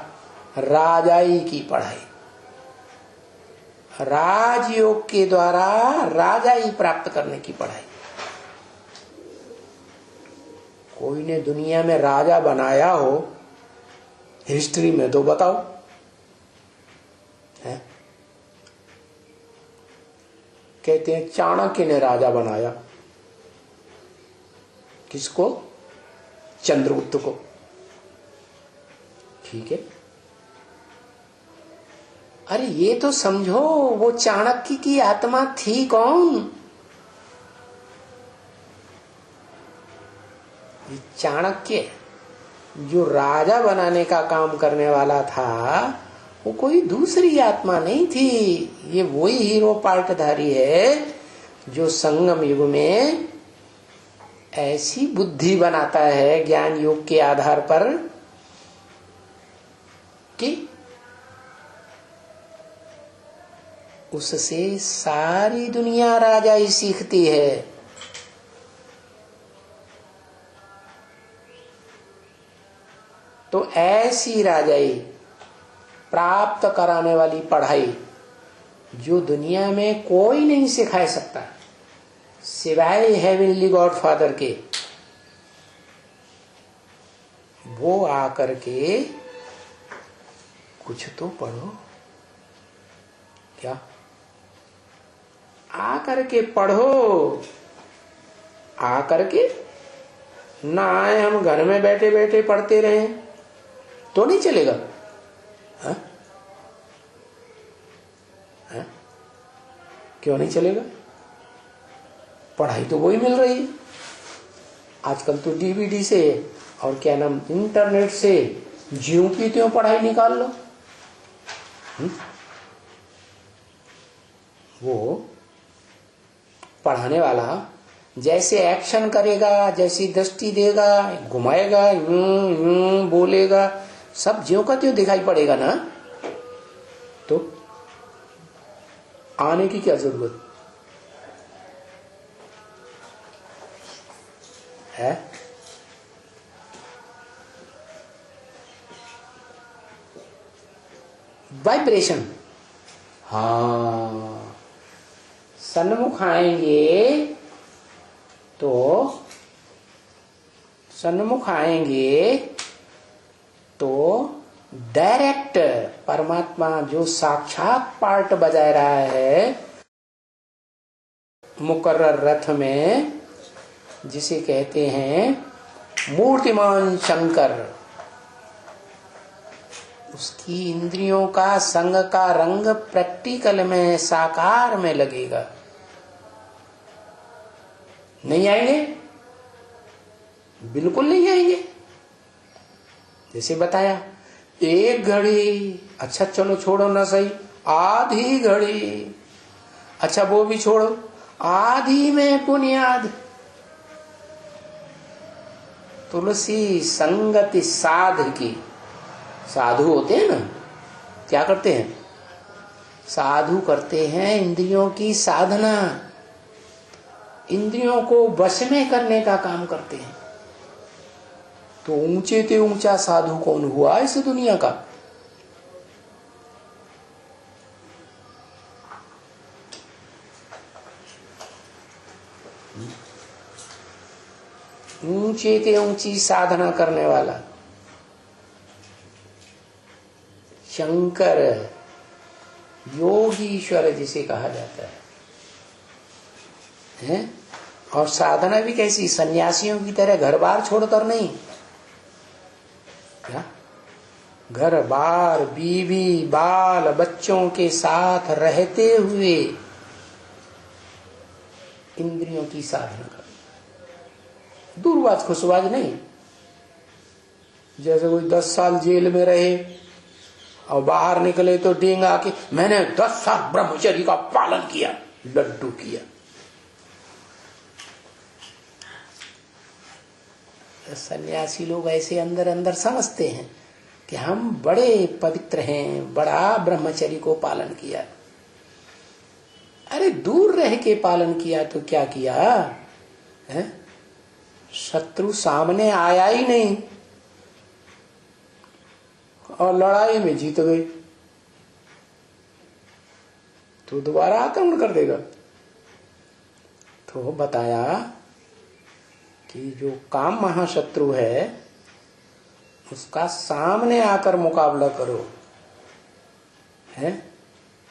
राजाई की पढ़ाई, राजयोग के द्वारा राजाई प्राप्त करने की पढ़ाई। कोई ने दुनिया में राजा बनाया हो हिस्ट्री में तो बताओ है? कहते हैं चाणक्य ने राजा बनाया। किसको? चंद्रगुप्त को। ठीक है, अरे ये तो समझो वो चाणक्य की आत्मा थी कौन? चाणक्य जो राजा बनाने का काम करने वाला था, वो कोई दूसरी आत्मा नहीं थी। ये वही हीरो पार्टधारी है जो संगम युग में ऐसी बुद्धि बनाता है ज्ञान योग के आधार पर कि उससे सारी दुनिया राजा ही सीखती है। तो ऐसी राजाई प्राप्त कराने वाली पढ़ाई जो दुनिया में कोई नहीं सिखा सकता सिवाय हेवनली गॉड फादर के, वो आकर के कुछ तो पढ़ो। क्या? आकर के पढ़ो। आकर के ना आए हम घर में बैठे बैठे पढ़ते रहे तो नहीं चलेगा। हा? हा? क्यों नहीं चलेगा? पढ़ाई तो वही मिल रही है आजकल तो। डीवीडी से और क्या नाम इंटरनेट से ज्यों की त्यों पढ़ाई निकाल लो। वो पढ़ाने वाला जैसे एक्शन करेगा, जैसी दृष्टि देगा, घुमाएगा, यूं यूं बोलेगा, सब ज्यों का त्यों दिखाई पड़ेगा ना। तो आने की क्या जरूरत है? वाइब्रेशन। हाँ, सन्मुख आएंगे तो डायरेक्ट परमात्मा जो साक्षात पार्ट बजा रहा है मुकर्रर रथ में, जिसे कहते हैं मूर्तिमान शंकर, उसकी इंद्रियों का संग का रंग प्रैक्टिकल में साकार में लगेगा। नहीं आएंगे, बिल्कुल नहीं आएंगे। जैसे बताया एक घड़ी, अच्छा चलो छोड़ो ना सही, आधी घड़ी, अच्छा वो भी छोड़ो, आधी में बुनियाद। तुलसी संगति साध की। साधु होते हैं ना, क्या करते हैं? साधु करते हैं इंद्रियों की साधना, इंद्रियों को वश में करने का काम करते हैं। तो ऊंचे ते ऊंचा साधु कौन हुआ इस दुनिया का? ऊंचे ते ऊंची साधना करने वाला शंकर, योगीश्वर जिसे कहा जाता है? और साधना भी कैसी? सन्यासियों की तरह घर बार छोड़कर नहीं। क्या? घर बार, बीवी, बाल बच्चों के साथ रहते हुए इंद्रियों की साधना कर। दूरबाज खुशबाज नहीं। जैसे कोई 10 साल जेल में रहे और बाहर निकले तो डेंगा आके मैंने 10 साल ब्रह्मचर्य का पालन किया, लड्डू किया। सन्यासी लोग ऐसे अंदर अंदर समझते हैं कि हम बड़े पवित्र हैं, बड़ा ब्रह्मचर्य को पालन किया। अरे दूर रह के पालन किया तो क्या किया है? शत्रु सामने आया ही नहीं और लड़ाई में जीत गए तो दोबारा आक्रमण कर देगा। तो बताया कि जो काम महाशत्रु है उसका सामने आकर मुकाबला करो। है?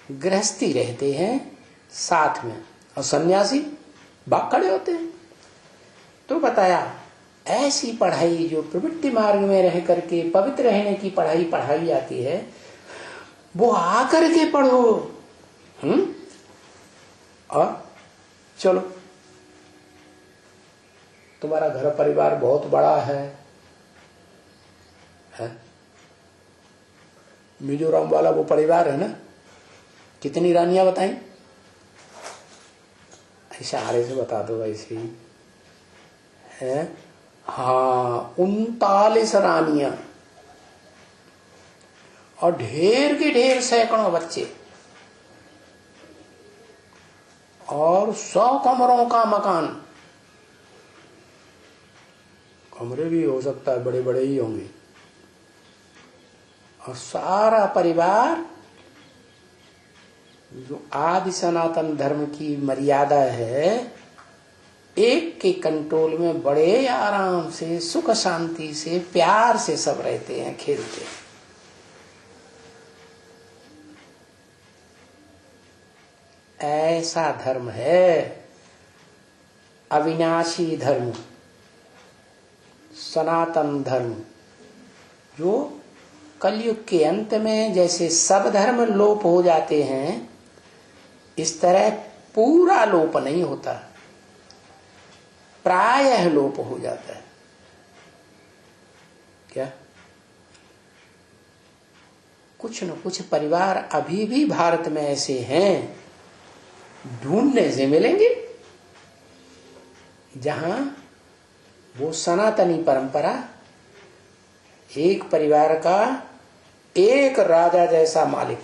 गृहस्थी रहते हैं साथ में और सन्यासी भाग खड़े होते हैं। तो बताया ऐसी पढ़ाई जो प्रवृत्ति मार्ग में रह करके पवित्र रहने की पढ़ाई पढ़ाई जाती है, वो आकर के पढ़ो। और चलो, तुम्हारा घर परिवार बहुत बड़ा है? मिजोरम वाला वो परिवार है ना, कितनी रानियां बताएं? इशारे से बता दो ऐसे ही है। हाँ, 39 रानियां और ढेर के ढेर सैकड़ों बच्चे और 100 कमरों का मकान। कमरे भी हो सकता है बड़े बड़े ही होंगे। और सारा परिवार जो आदि सनातन धर्म की मर्यादा है एक के कंट्रोल में बड़े आराम से, सुख शांति से, प्यार से सब रहते हैं, खेलते हैं। ऐसा धर्म है, अविनाशी धर्म, सनातन धर्म, जो कलयुग के अंत में जैसे सब धर्म लोप हो जाते हैं, इस तरह पूरा लोप नहीं होता, प्रायः लोप हो जाता है। क्या कुछ न कुछ परिवार अभी भी भारत में ऐसे हैं, ढूंढने से मिलेंगे, जहां वो सनातनी परंपरा, एक परिवार का एक राजा जैसा मालिक।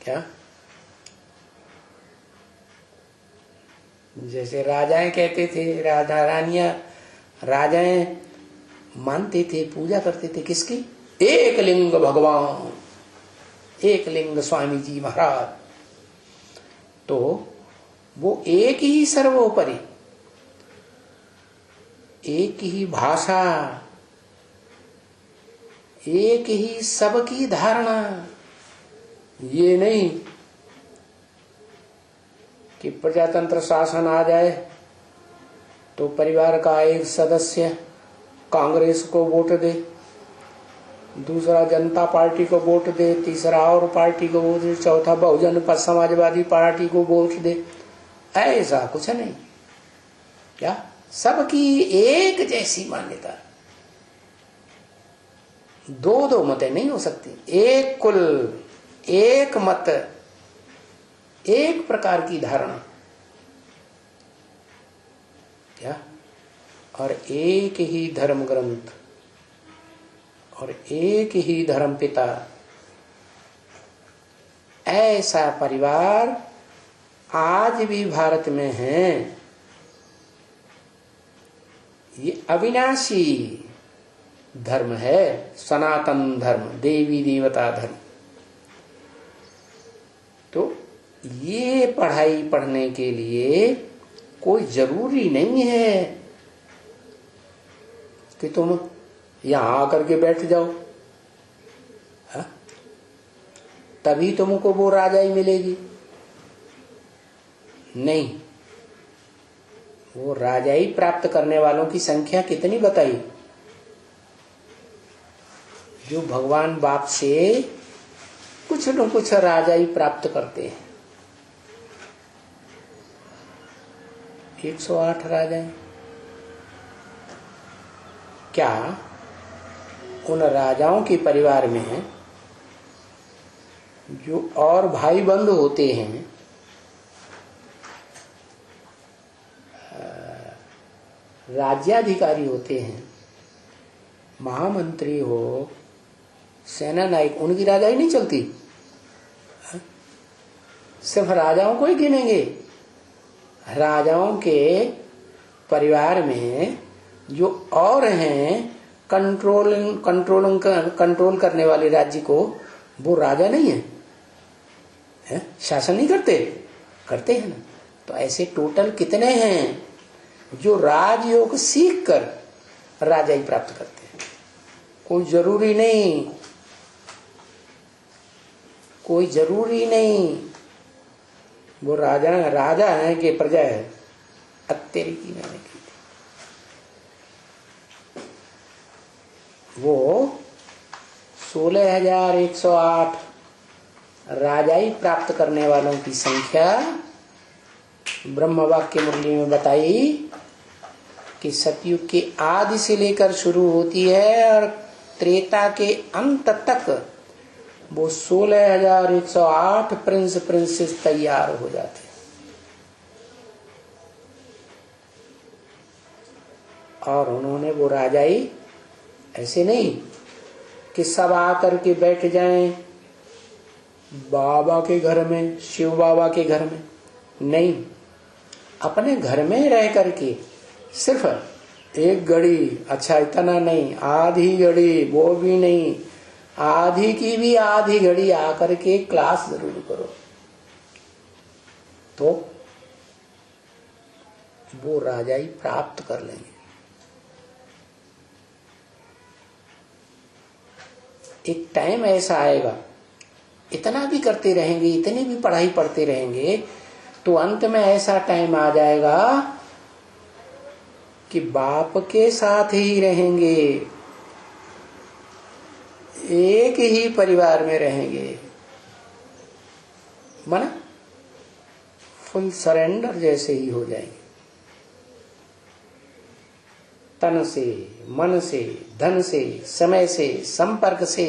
क्या जैसे राजाएं कहते थे, राजा रानियां, राजाएं मानते थे, पूजा करते थे किसकी? एक लिंग भगवान, एक लिंग स्वामी जी महाराज। तो वो एक ही सर्वोपरि, एक ही भाषा, एक ही सबकी धारणा। ये नहीं कि प्रजातंत्र शासन आ जाए तो परिवार का एक सदस्य कांग्रेस को वोट दे, दूसरा जनता पार्टी को वोट दे, तीसरा और पार्टी को वोट दे, चौथा बहुजन समाजवादी पार्टी को वोट दे। ऐसा कुछ नहीं। क्या सबकी एक जैसी मान्यता, दो दो मतें नहीं हो सकती, एक कुल, एक मत, एक प्रकार की धारणा। क्या और एक ही धर्म ग्रंथ और एक ही धर्म पिता। ऐसा परिवार आज भी भारत में है। ये अविनाशी धर्म है, सनातन धर्म, देवी देवता धर्म। तो ये पढ़ाई पढ़ने के लिए कोई जरूरी नहीं है कि तुम यहां आकर के बैठ जाओ, हा? तभी तुमको वो राजाई मिलेगी। नहीं, वो राजाई प्राप्त करने वालों की संख्या कितनी बताई? जो भगवान बाप से कुछ न कुछ राजाई प्राप्त करते हैं। 108 राजाएं। क्या उन राजाओं के परिवार में जो और भाई बंधु होते हैं, राज्याधिकारी होते हैं, महामंत्री हो, सेना नायक, उनकी राजाई नहीं चलती? सिर्फ राजाओं को ही गिनेंगे। राजाओं के परिवार में जो और हैं कंट्रोल करने वाले राज्य को, वो राजा नहीं है? शासन नहीं करते हैं ना। तो ऐसे टोटल कितने हैं जो राजयोग सीख कर राजाई प्राप्त करते हैं? कोई जरूरी नहीं वो राजा है कि प्रजा है। अत्तेरी की मैंने की थी। वो 16,108 राजाई प्राप्त करने वालों की संख्या ब्रह्म वाक्य मुरली में बताई कि सतयुग के आदि से लेकर शुरू होती है और त्रेता के अंत तक वो 16,108 प्रिंस प्रिंसेस तैयार हो जाते। और उन्होंने वो राजाई ऐसे नहीं कि सब आकर के बैठ जाएं बाबा के घर में, शिव बाबा के घर में, नहीं, अपने घर में रह करके सिर्फ एक घड़ी, अच्छा इतना नहीं, आधी घड़ी, वो भी नहीं, आधी की भी आधी घड़ी आकर के क्लास जरूर करो। तो वो राजाई प्राप्त कर लेंगे। एक टाइम ऐसा आएगा, इतना भी करते रहेंगे, इतनी भी पढ़ाई पढ़ते रहेंगे, तो अंत में ऐसा टाइम आ जाएगा कि बाप के साथ ही रहेंगे, एक ही परिवार में रहेंगे, माना फुल सरेंडर जैसे ही हो जाएंगे। तन से, मन से, धन से, समय से, संपर्क से,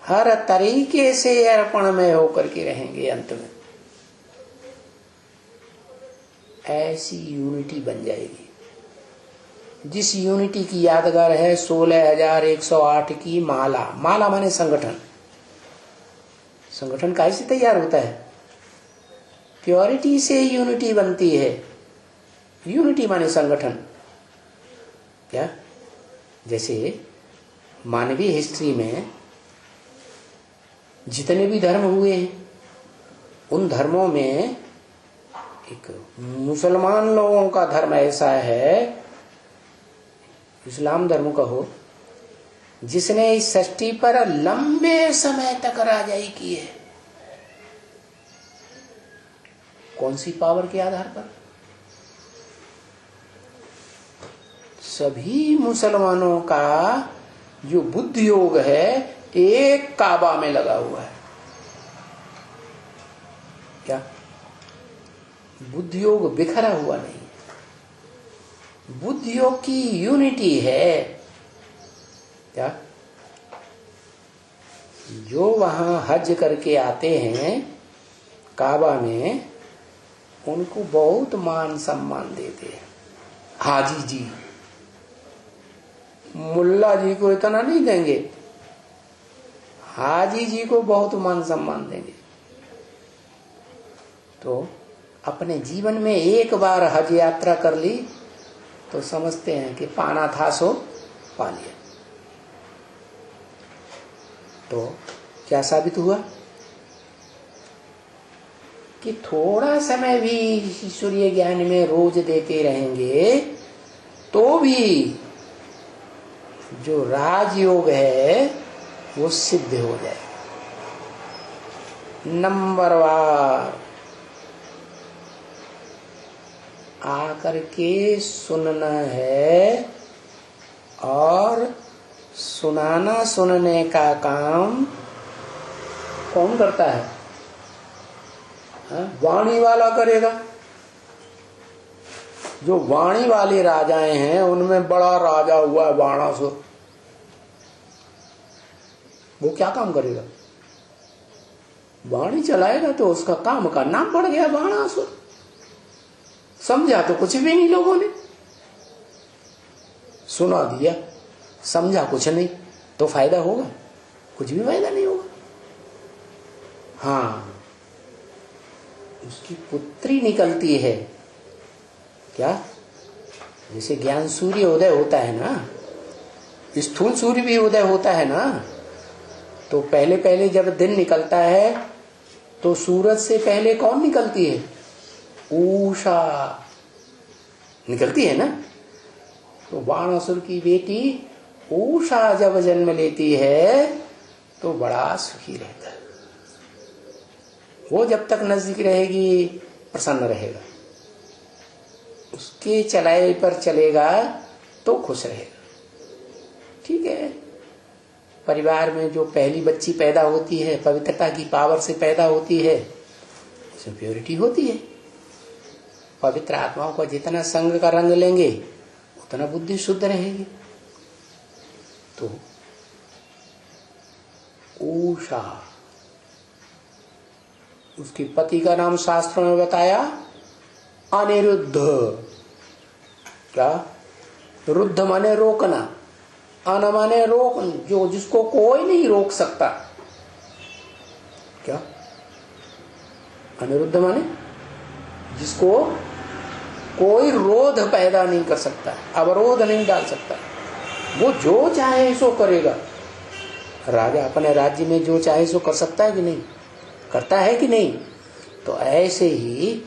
हर तरीके से अर्पण में होकर के रहेंगे। अंत में ऐसी यूनिटी बन जाएगी, जिस यूनिटी की यादगार है 16,108 की माला। माला माने संगठन। संगठन कैसे तैयार होता है? प्योरिटी से यूनिटी बनती है। यूनिटी माने संगठन। क्या? जैसे मानवीय हिस्ट्री में जितने भी धर्म हुए हैं, उन धर्मों में एक मुसलमान लोगों का धर्म ऐसा है, इस्लाम धर्म का हो, जिसने इस सृष्टि पर लंबे समय तक राजाई की है। कौन सी पावर के आधार पर? सभी मुसलमानों का जो बुद्धि योग है एक काबा में लगा हुआ है। क्या? बुद्धि योग बिखरा हुआ नहीं, बुद्धि योग की यूनिटी है। क्या? जो वहां हज करके आते हैं काबा में, उनको बहुत मान सम्मान देते हैं। हाजी जी, मुल्ला जी को इतना नहीं देंगे, हाजी जी को बहुत मान सम्मान देंगे। तो अपने जीवन में एक बार हज यात्रा कर ली तो समझते हैं कि पाना था सो पा लिया। तो क्या साबित हुआ कि थोड़ा समय भी ईश्वरीय ज्ञान में रोज देते रहेंगे तो भी जो राजयोग है वो सिद्ध हो जाएगा। नंबरवार आकर के सुनना है, और सुनाना सुनने का काम कौन करता है? वाणी वाला करेगा। जो वाणी वाले राजाएं हैं उनमें बड़ा राजा हुआ है बाणासुर, वो क्या काम करेगा? वाणी चलाएगा तो उसका काम का नाम पड़ गया बाणासुर। समझा तो कुछ भी नहीं लोगों ने, सुना दिया, समझा कुछ नहीं, तो फायदा होगा? कुछ भी फायदा नहीं होगा। हाँ, उसकी पुत्री निकलती है। क्या? जैसे ज्ञान सूर्य उदय होता है ना, स्थूल सूर्य भी उदय होता है ना, तो पहले पहले जब दिन निकलता है तो सूरज से पहले कौन निकलती है? उषा निकलती है ना। तो बाणासुर की बेटी उषा जब जन्म लेती है तो बड़ा सुखी रहता है। वो जब तक नजदीक रहेगी प्रसन्न रहेगा, उसके चलाए पर चलेगा तो खुश रहेगा। ठीक है, परिवार में जो पहली बच्ची पैदा होती है पवित्रता की पावर से पैदा होती है, उसमें प्योरिटी होती है। पवित्र आत्माओं का जितना संग का रंग लेंगे उतना बुद्धि शुद्ध रहेगी। तो उषा, उसके पति का नाम शास्त्रों में बताया अनिरुद्ध। क्या? रुद्ध माने रोकना, अन माने रोक, जो जिसको कोई नहीं रोक सकता। क्या? अनिरुद्ध माने जिसको कोई रोध पैदा नहीं कर सकता, अवरोध नहीं डाल सकता, वो जो चाहे सो करेगा। राजा अपने राज्य में जो चाहे सो कर सकता है कि नहीं? करता है कि नहीं? तो ऐसे ही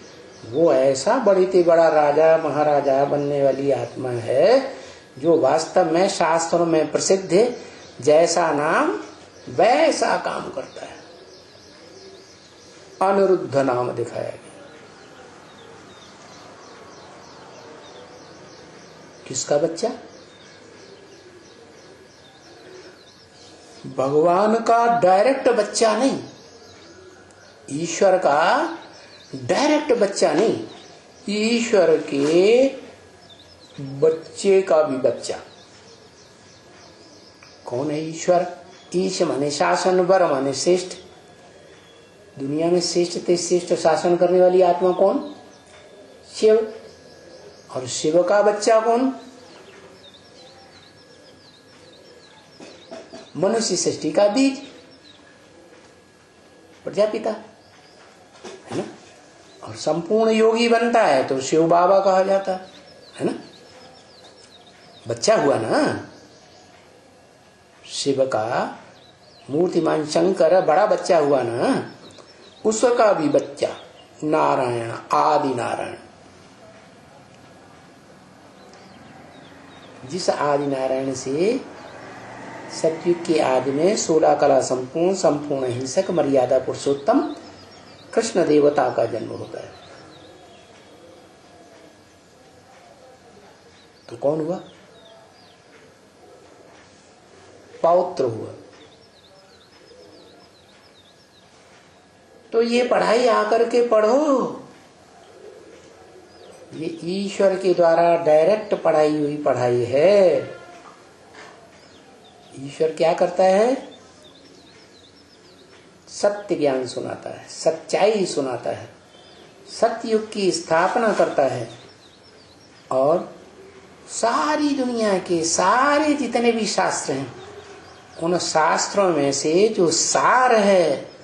वो ऐसा बड़ी से बड़ा राजा महाराजा बनने वाली आत्मा है जो वास्तव में शास्त्रों में प्रसिद्ध है, जैसा नाम वैसा काम करता है। अनिरुद्ध नाम दिखाया गया। किसका बच्चा? भगवान का डायरेक्ट बच्चा नहीं, ईश्वर का डायरेक्ट बच्चा नहीं, ईश्वर के बच्चे का भी बच्चा। कौन है ईश्वर? ईश माने शासन, वर माने श्रेष्ठ। दुनिया में श्रेष्ठ से श्रेष्ठ शासन करने वाली आत्मा कौन? शिव। और शिव का बच्चा कौन? मनुष्य सृष्टि का बीज, प्रजापिता, है ना। और संपूर्ण योगी बनता है तो शिव बाबा कहा जाता है ना। बच्चा हुआ ना शिव का, मूर्तिमान शंकर बड़ा बच्चा हुआ ना, उसका भी बच्चा नारायण, आदि नारायण। जिस आदि नारायण से सतयुग के आदि में 16 कला संपूर्ण संपूर्ण हिंसक मर्यादा पुरुषोत्तम कृष्ण देवता का जन्म होता है। तो कौन हुआ? पौत्र हुआ। तो ये पढ़ाई आकर के पढ़ो, ये ईश्वर के द्वारा डायरेक्ट पढ़ाई हुई पढ़ाई है। ईश्वर क्या करता है? सत्य ज्ञान सुनाता है, सच्चाई सुनाता है, सतयुग की स्थापना करता है। और सारी दुनिया के सारे जितने भी शास्त्र हैं, उन शास्त्रों में से जो सार है,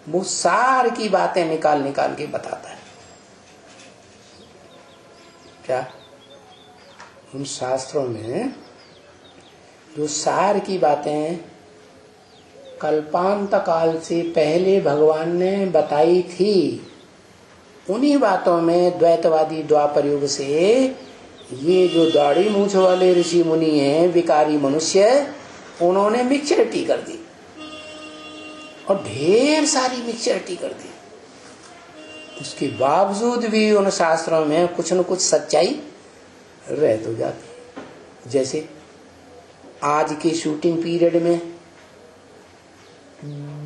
वो सार की बातें निकाल निकाल के बताता है। क्या? उन शास्त्रों में जो सार की बातें कल्पांत काल से पहले भगवान ने बताई थी, उन्हीं बातों में द्वैतवादी द्वापर युग से ये जो दाढ़ी मूछ वाले ऋषि मुनि हैं, विकारी मनुष्य, उन्होंने मिक्सचरिटी कर दी और ढेर सारी मिक्सचरिटी कर दी। उसके बावजूद भी उन शास्त्रों में कुछ न कुछ सच्चाई रह तो जाती। जैसे आज के शूटिंग पीरियड में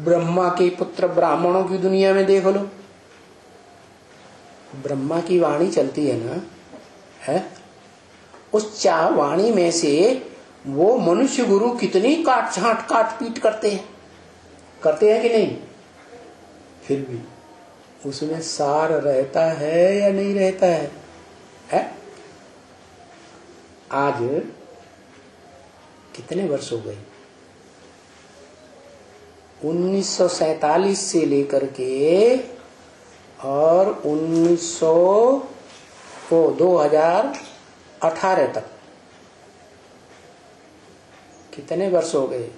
ब्रह्मा के पुत्र ब्राह्मणों की दुनिया में देख लो, ब्रह्मा की वाणी चलती है ना, है उस वाणी में से वो मनुष्य गुरु कितनी काट छांट काट पीट करते हैं कि नहीं? फिर भी उसमें सार रहता है या नहीं रहता है? आज कितने वर्ष हो गए? 1947 से लेकर के और 2018 तक कितने वर्ष हो गए?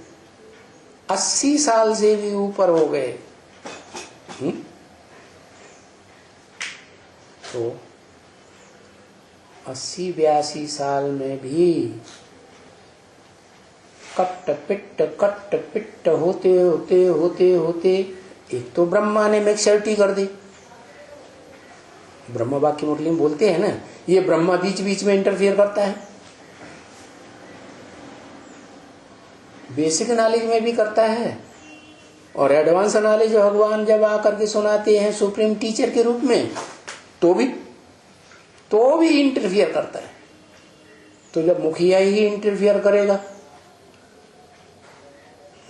80 साल से भी ऊपर हो गए। तो 80-82 साल में भी कट पिट होते एक तो ब्रह्मा ने मिक्सचरिटी कर दी। ब्रह्मा वाक्य मुरली में बोलते हैं ना, ये ब्रह्मा बीच बीच में इंटरफियर करता है। बेसिक नॉलेज में भी करता है और एडवांस नॉलेज भगवान जब आकर के सुनाते हैं सुप्रीम टीचर के रूप में, तो भी इंटरफियर करता है। तो जब मुखिया ही इंटरफियर करेगा,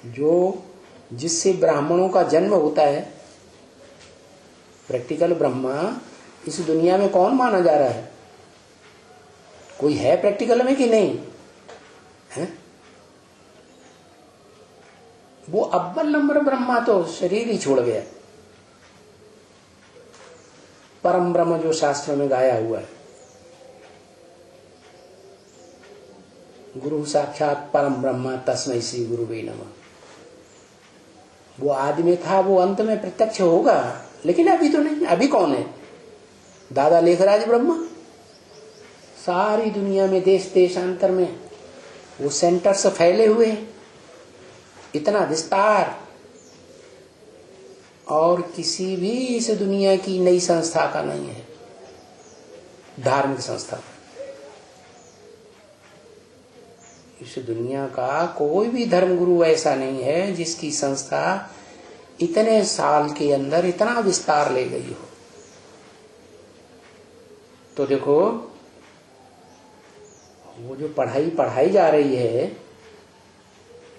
जो जिससे ब्राह्मणों का जन्म होता है, प्रैक्टिकल ब्रह्मा इस दुनिया में कौन माना जा रहा है? कोई है प्रैक्टिकल में कि नहीं है? वो अव्वल नंबर ब्रह्मा तो शरीर ही छोड़ गया। परम ब्रह्म जो शास्त्र में गाया हुआ है, गुरु साक्षात परम ब्रह्म तस्मै श्री गुरुवे नमः। वो आदि में था, वो अंत में प्रत्यक्ष होगा, लेकिन अभी तो नहीं। अभी कौन है? दादा लेखराज ब्रह्मा, सारी दुनिया में देश देशांतर में वो सेंटर्स फैले हुए हैं, इतना विस्तार। और किसी भी इस दुनिया की नई संस्था का नहीं है, धार्मिक संस्था। इस दुनिया का कोई भी धर्मगुरु ऐसा नहीं है जिसकी संस्था इतने साल के अंदर इतना विस्तार ले गई हो। तो देखो, वो जो पढ़ाई जा रही है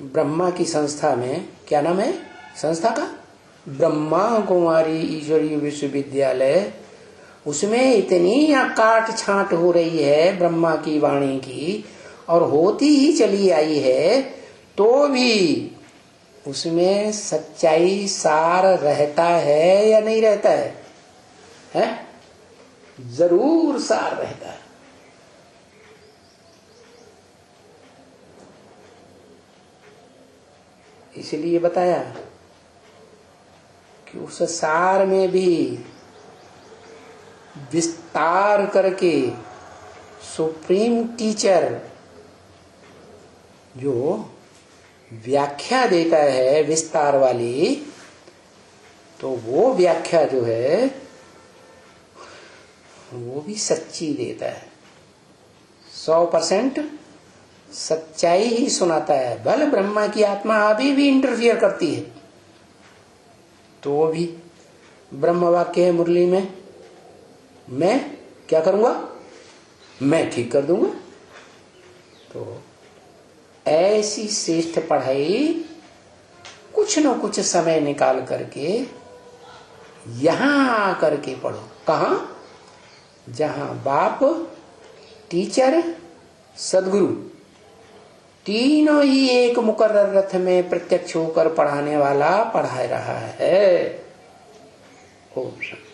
ब्रह्मा की संस्था में, क्या नाम है संस्था का? ब्रह्मा कुमारी ईश्वरीय विश्वविद्यालय। उसमें इतनी काट छांट हो रही है ब्रह्मा की वाणी की, और होती ही चली आई है, तो भी उसमें सच्चाई सार रहता है या नहीं रहता है? हैं? जरूर सार रहता है। इसलिए बताया कि उस सार में भी विस्तार करके सुप्रीम टीचर जो व्याख्या देता है विस्तार वाली, तो वो व्याख्या जो है वो भी सच्ची देता है, 100% सच्चाई ही सुनाता है। भले ब्रह्मा की आत्मा अभी भी इंटरफियर करती है, तो वो भी ब्रह्म वाक्य है मुरली में, मैं क्या करूंगा? मैं ठीक कर दूंगा। तो ऐसी श्रेष्ठ पढ़ाई कुछ न कुछ समय निकाल करके यहां आकर के पढ़ो। कहां? जहां बाप, टीचर, सदगुरु तीनों ही एक मुकर्रर रथ में प्रत्यक्ष होकर पढ़ाने वाला पढ़ा रहा है। ओम शांति।